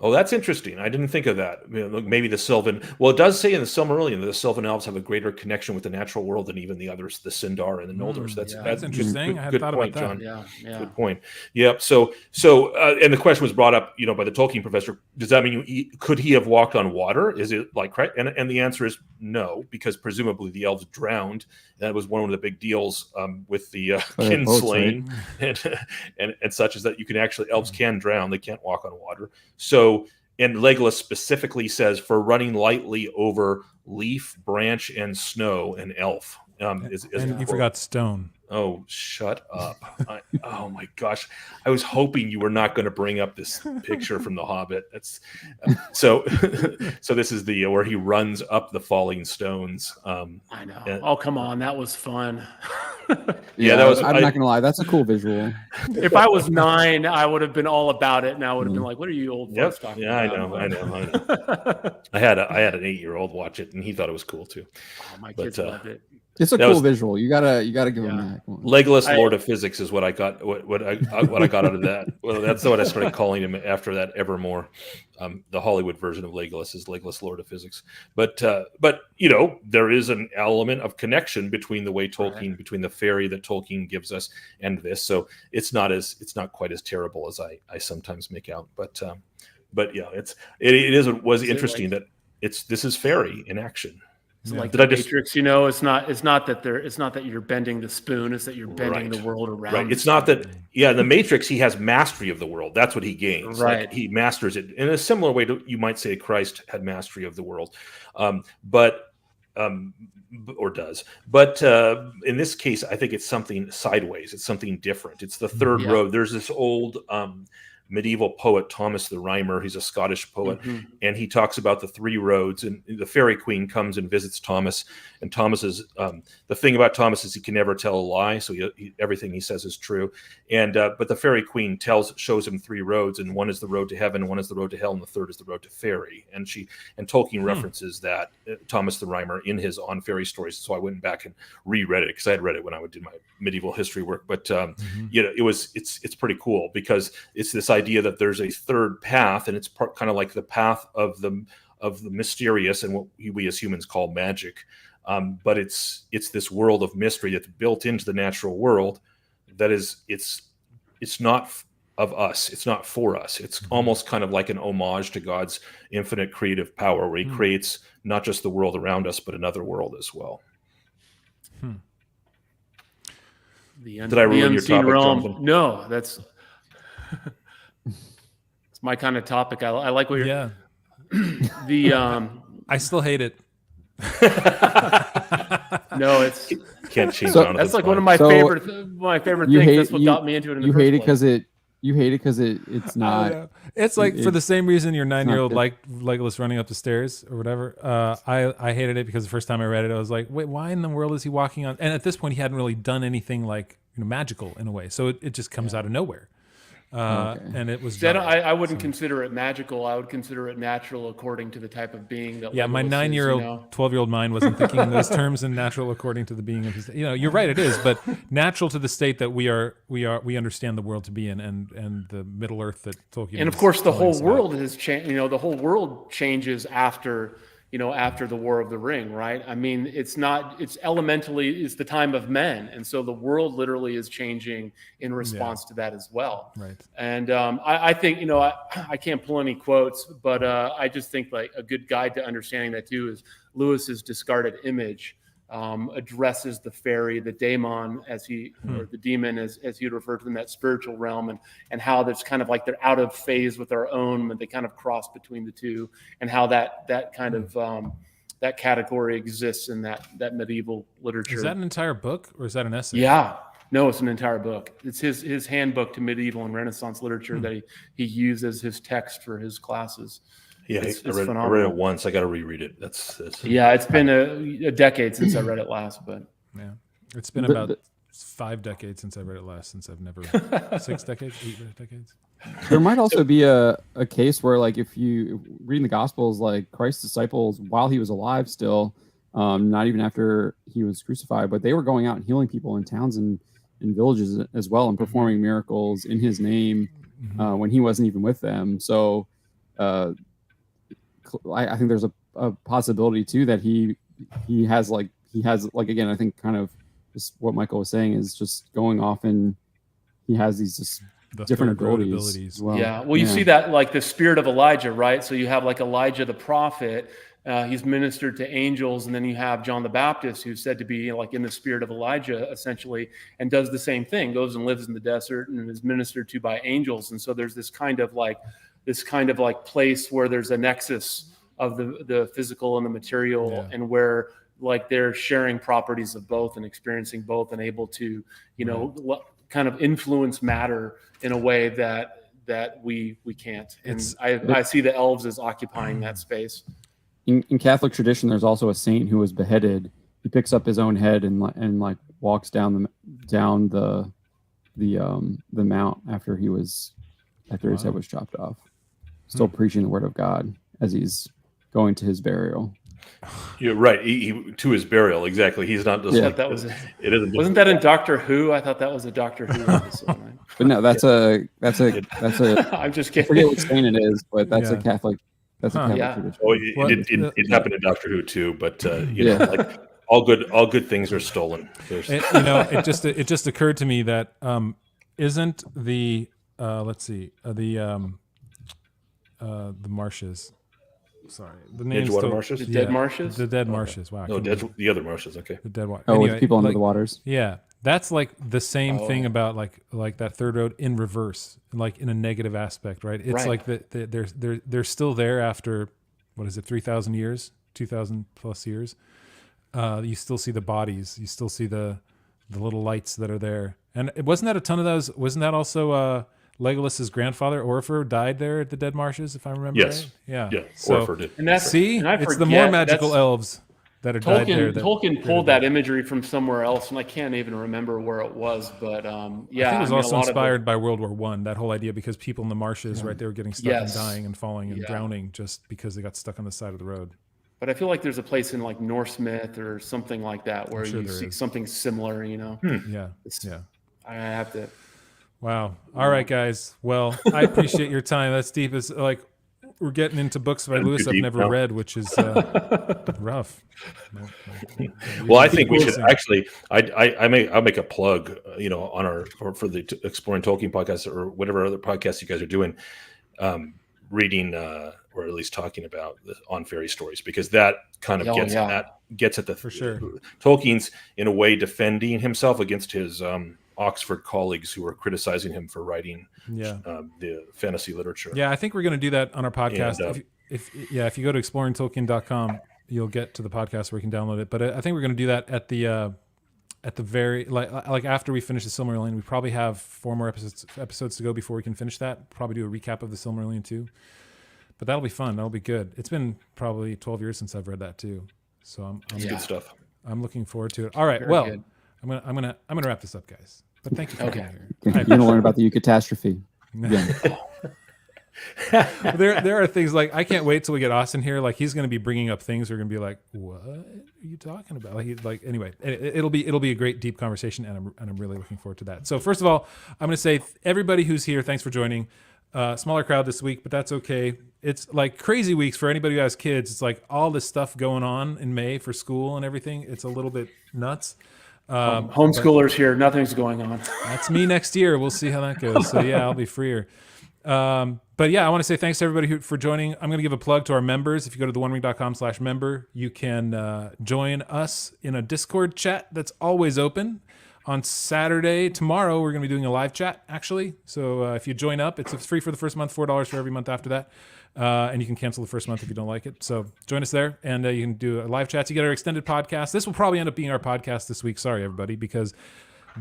Oh, that's interesting. I didn't think of that. Maybe the Sylvan. Well, it does say in the Silmarillion that the Sylvan elves have a greater connection with the natural world than even the others, the Sindar and the Noldor. That's interesting. I hadn't thought about that. John. Yeah. Good point. Yep. So, and the question was brought up, by the Tolkien professor. Does that mean could he have walked on water? Is it like right? And the answer is no, because presumably the elves drowned. That was one of the big deals with the kinslaying and such, is that you can actually elves can drown. They can't walk on water. So, and Legolas specifically says for running lightly over leaf, branch, and snow, an elf. And you forgot stone. Oh, shut up. Oh my gosh. I was hoping you were not going to bring up this picture from The Hobbit. That's so this is the where he runs up the falling stones. I know. Come on. That was fun. Yeah, that was. I'm not gonna lie, that's a cool visual. If I was 9, I would have been all about it, and I would have been like, "What are you old folks talking about?" I know. I had an 8-year-old watch it, and he thought it was cool too. Oh, my kids loved it. It's a cool visual. You gotta give him that. Legolas, Lord of Physics, is what I got. What I got out of that. Well, that's what I started calling him after that. Evermore, the Hollywood version of Legolas is Legolas, Lord of Physics. But there is an element of connection between the way Tolkien, between the fairy that Tolkien gives us and this. So it's not quite as terrible as I sometimes make out. But yeah, it was interesting that this is fairy in action. So like the Matrix, it's not that you're bending the spoon, it's that you're bending the world around. Right. It's not that, in the Matrix, he has mastery of the world. That's what he gains. Right. Like, he masters it in a similar way to, you might say, Christ had mastery of the world, or does. But in this case, I think it's something sideways. It's something different. It's the third road. There's this old medieval poet Thomas the Rhymer. He's a Scottish poet, and he talks about the three roads. And the fairy queen comes and visits Thomas, and Thomas is the thing about Thomas is he can never tell a lie, so everything he says is true. And but the fairy queen shows him three roads, and one is the road to heaven, one is the road to hell, and the third is the road to fairy. And Tolkien references that Thomas the Rhymer in his On Fairy Stories. So I went back and reread it because I had read it when I did my medieval history work. But it's pretty cool because it's this idea that there's a third path, and it's kind of like the path of the mysterious and what we as humans call magic. But it's this world of mystery that's built into the natural world. That is, it's not of us. It's not for us. It's almost kind of like an homage to God's infinite creative power, where He creates not just the world around us, but another world as well. Did I ruin your topic, realm? Jonathan? No, that's it's my kind of topic. I like what you're. Yeah. I still hate it. No, it's can't change. That's like one of my favorite things. That's what got me into it. You hate it because it's not. It's like for the same reason your 9-year-old liked Legolas running up the stairs or whatever. I hated it because the first time I read it, I was like, wait, why in the world is he walking on? And at this point, he hadn't really done anything like magical in a way, so it just comes out of nowhere. And it was. I wouldn't consider it magical. I would consider it natural according to the type of being that. Yeah, Legolas my 9-year-old, 12-year-old mind wasn't thinking in those terms, and natural according to the being of his. You're right, it is, but natural to the state that we understand the world to be in, and the Middle Earth that Tolkien. And of course, the whole world has changed. The whole world changes after the War of the Ring, right? I mean, it's elementally the time of men. And so the world literally is changing in response to that as well. Right. And I think, I can't pull any quotes, but I just think like a good guide to understanding that too is Lewis's discarded image addresses the fairy, the daemon, or the demon as he would refer to them, that spiritual realm, and how that's kind of like they're out of phase with our own, and they kind of cross between the two, and how that kind of that category exists in that medieval literature. Is that an entire book or is that an essay? Yeah. No, it's an entire book. It's his handbook to medieval and Renaissance literature that he used as his text for his classes. Yeah, I read it once. I got to reread it. Yeah, it's been a decade since I read it last, but yeah, it's been about 5 decades since I read it last. Since I've never 6 decades, 8 decades. There might also be a case where, like, if you reading the Gospels, like Christ's disciples, while he was alive, still, not even after he was crucified, but they were going out and healing people in towns and in villages as well, and performing miracles in his name when he wasn't even with them. So. I think there's a possibility too that he has again, I think kind of just what Michael was saying is just going off, and he has these just different abilities as well. Yeah, well, you see that like the spirit of Elijah, right? So you have like Elijah the prophet. He's ministered to angels, and then you have John the Baptist, who's said to be like in the spirit of Elijah, essentially, and does the same thing, goes and lives in the desert and is ministered to by angels. And so there's this kind of like place where there's a nexus of the physical and the material, and where like they're sharing properties of both and experiencing both, and able to kind of influence matter in a way that we can't. And I see the elves as occupying that space. In Catholic tradition, there's also a saint who was beheaded. He picks up his own head and like walks down the mount after his head was chopped off, still preaching the word of God as he's going to his burial. You're right. He to his burial, exactly. He's not just that was it isn't. Wasn't that in Doctor Who? I thought that was a Doctor Who episode. But no, that's a I'm just kidding. I forget what saint it is, but that's a Catholic. That's a Catholic tradition. Oh, it happened in Doctor Who too, but like all good things are stolen. It just occurred to me that isn't the the marshes. Sorry, the name's Edgewater Marshes. The Dead Marshes. The Dead Marshes. Wow. No, the other marshes. Okay. The Dead Water. Oh, with people under the waters. Yeah, that's like the same thing about like that third road in reverse, like in a negative aspect, right? It's like they're still there after, what is it, 3,000 years, 2,000 plus years. You still see the bodies. You still see the little lights that are there. And wasn't that a ton of those? Wasn't that also Legolas's grandfather Orfer died there at the Dead Marshes, if I remember right. Yeah. So, Orfer did. And that's, see, and it's the more magical elves that are died there. Tolkien pulled that imagery from somewhere else, and I can't even remember where it was. But yeah, I think it was also inspired by World War I. That whole idea, because people in the marshes, right, they were getting stuck and dying and falling and drowning just because they got stuck on the side of the road. But I feel like there's a place in like Norse myth or something like that where you see something similar. Yeah. I have to. Wow. All right, guys. Well, I appreciate your time. That's deep. It's like we're getting into books by Lewis I've never read, which is rough. Well, I think we should actually. I'll make a plug. On our for the Exploring Tolkien podcast or whatever other podcasts you guys are doing, reading or at least talking about on fairy stories, because that kind of gets at the for sure. Tolkien's in a way defending himself against his Oxford colleagues who are criticizing him for writing the fantasy literature. Yeah, I think we're going to do that on our podcast. And, if you go to exploringtolkien.com, you'll get to the podcast where you can download it. But I think we're going to do that at the very like after we finish the Silmarillion. We probably have 4 more episodes to go before we can finish that. Probably do a recap of the Silmarillion too. But that'll be fun. That'll be good. It's been probably 12 years since I've read that too. So I'm good stuff. I'm looking forward to it. All right. Good. I'm gonna wrap this up, guys. But thank you for being here. You're gonna learn about the Eucatastrophe. There are things like I can't wait till we get Austin here. Like he's gonna be bringing up things we're gonna be like, what are you talking about? Anyway, it'll be a great deep conversation, and I'm really looking forward to that. So first of all, I'm gonna say everybody who's here, thanks for joining. Smaller crowd this week, but that's okay. It's like crazy weeks for anybody who has kids. It's like all this stuff going on in May for school and everything. It's a little bit nuts. Homeschoolers here, nothing's going on. That's me next year. We'll see how that goes. So yeah, I'll be freer. But yeah, I want to say thanks to everybody for joining. I'm going to give a plug to our members. If you go to theonering.com/member, you can join us in a Discord chat that's always open. On Saturday, tomorrow, we're going to be doing a live chat, actually. So if you join up, it's free for the first month, $4 for every month after that. And you can cancel the first month if you don't like it. So join us there, and you can do a live chat. You get our extended podcast. This will probably end up being our podcast this week. Sorry, everybody, because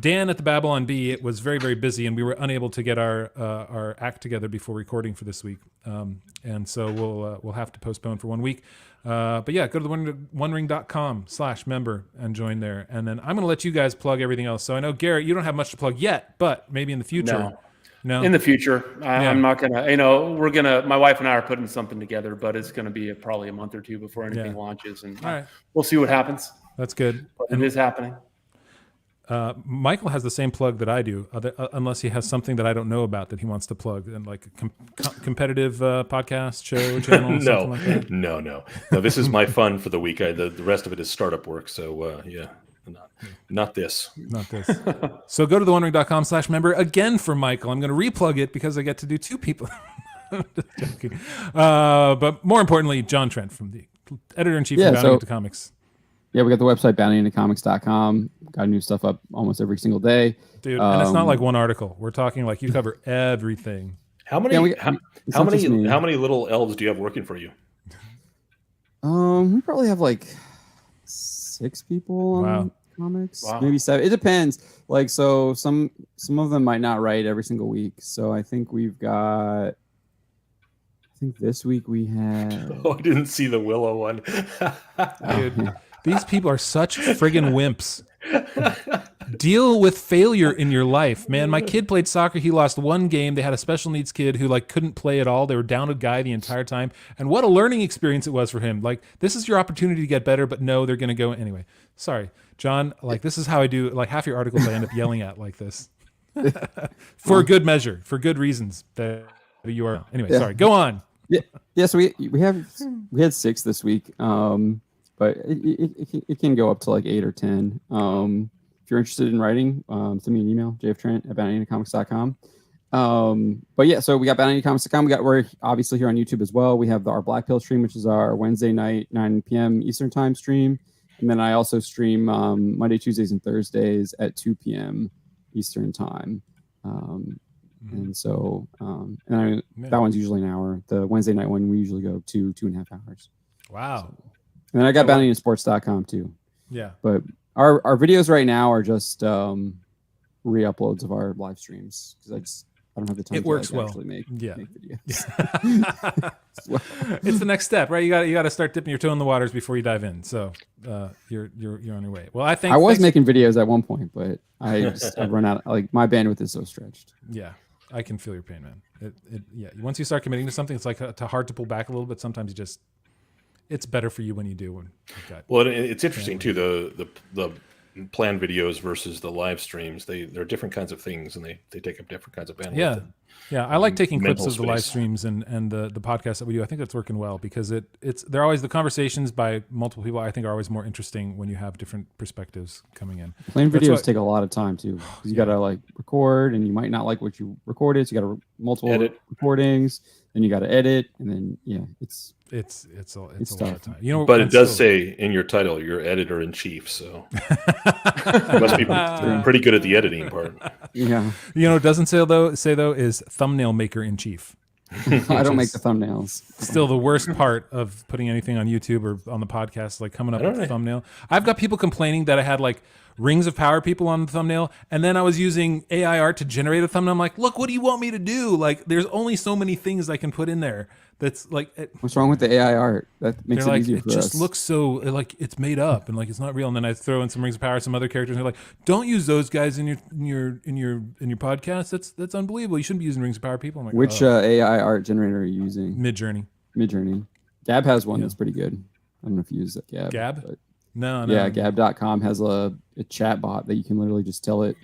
Dan at the Babylon Bee, it was very, very busy, and we were unable to get our act together before recording for this week. And so we'll have to postpone for 1 week. But yeah, go to the onering.com/member and join there. And then I'm going to let you guys plug everything else. So I know, Garrett, you don't have much to plug yet, but maybe in the future. No. In the future, I'm not going to, my wife and I are putting something together, but it's going to be probably a month or two before anything launches. And we'll see what happens. That's good. But it is happening. Michael has the same plug that I do, unless he has something that I don't know about that he wants to plug, and like a competitive podcast show channel. No, like that. No. This is my fun for the week. The rest of it is startup work. So not this. So go to theonering.com/member again for Michael. I'm going to replug it because I get to do 2 people. Just joking. But more importantly, John Trent from the editor-in-chief of Bounding Into Comics. Yeah, we got the website boundingintocomics.com. Got new stuff up almost every single day. Dude, and it's not like one article. We're talking like you cover everything. How many little elves do you have working for you? We probably have like 6 people on comics. Wow. Maybe 7. It depends. Like so some of them might not write every single week. So I think this week we had I didn't see the Willow one. Dude. These people are such friggin' wimps. Deal with failure in your life, man. My kid played soccer. He lost 1 game. They had a special needs kid who couldn't play at all. They were down a guy the entire time. And what a learning experience it was for him. This is your opportunity to get better, but no, they're going to go anyway. Sorry, John. This is how I do. Half your articles I end up yelling at like this for good measure, for good reasons. That you are anyway. Yeah. Sorry. Go on. Yeah. So we had 6 this week. But it can go up to 8 or 10. If you're interested in writing, send me an email, jftrent@boundingintocomics.com. But yeah, so we got boundingintocomics.com. We're obviously here on YouTube as well. We have our Black Pill stream, which is our Wednesday night, 9 p.m. Eastern time stream. And then I also stream Monday, Tuesdays, and Thursdays at 2 p.m. Eastern time. And so that one's usually an hour. The Wednesday night one, we usually go 2.5 hours. Wow. So, and then I got boundinginsports.com too. Yeah. But our videos right now are just re-uploads of our live streams because I don't have the time. It works well. Actually make videos. It's the next step, right? You got to start dipping your toe in the waters before you dive in. So you're on your way. Well, I was making videos at one point, but I've run out. Like my bandwidth is so stretched. Yeah, I can feel your pain, man. Once you start committing to something, it's like hard to pull back a little bit. Sometimes it's better for you when you do. Well, it's interesting too. The planned videos versus the live streams, they're different kinds of things, and they take up different kinds of bandwidth. Yeah, I like taking clips of the live space. streams and the podcast that we do. I think that's working well because they're always the conversations by multiple people. I think are always more interesting when you have different perspectives coming in. Planned videos take a lot of time too. You got to like record, and you might not like what you recorded. So you got to multiple recordings, then you got to edit, and then it's a lot of time. But it does say in your title, you're editor in chief, so you must be pretty good at the editing part. Yeah. It doesn't say though is thumbnail maker in chief. I don't make the thumbnails. Still the worst part of putting anything on YouTube or on the podcast, like coming up with a thumbnail. I've got people complaining that I had like Rings of Power people on the thumbnail, and then I was using AI art to generate a thumbnail. I'm like, look, what do you want me to do? Like, there's only so many things I can put in there. That's like, what's wrong with the AI art? That makes it easier for us. It just looks so like it's made up and like it's not real. And then I throw in some Rings of Power, some other characters, and they're like, don't use those guys in your podcast. That's unbelievable. You shouldn't be using Rings of Power people. I'm like, which AI art generator are you using? Midjourney. Gab has one that's pretty good. I don't know if you use that Gab. But no. Yeah, Gab.com has a chat bot that you can literally just tell it.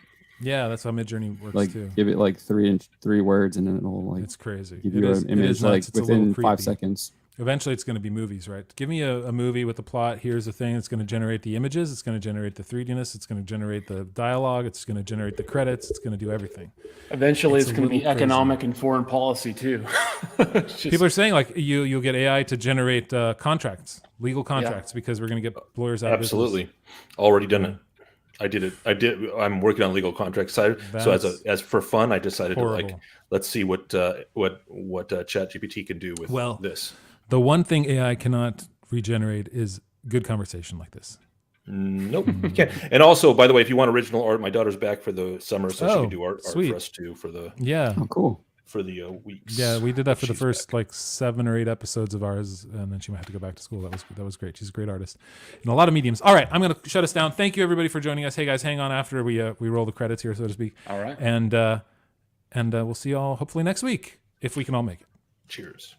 Yeah, that's how Midjourney works like, too. Give it like three words, and then it'll like. It's crazy. Give you an image like within 5 seconds. Eventually, it's going to be movies, right? Give me a movie with a plot. Here's the thing. It's going to generate the images. It's going to generate the 3Dness. It's going to generate the dialogue. It's going to generate the credits. It's going to do everything. Eventually, it's going to be economic and foreign policy too. People are saying like you'll get AI to generate contracts, legal contracts, because we're going to get lawyers out of business. Absolutely. Already done it. I did it. I'm working on legal contracts. So as for fun, I decided to let's see what ChatGPT can do with this. The one thing AI cannot regenerate is good conversation like this. Nope, you can't. And also, by the way, if you want original art, my daughter's back for the summer, so she can do art for us too for the cool for the weeks. Yeah, we did that for the first like 7 or 8 episodes of ours, and then she might have to go back to school. That was great. She's a great artist in a lot of mediums. All right, I'm going to shut us down. Thank you everybody for joining us. Hey guys, hang on after we roll the credits here, so to speak. All right, and we'll see you all hopefully next week if we can all make it. Cheers.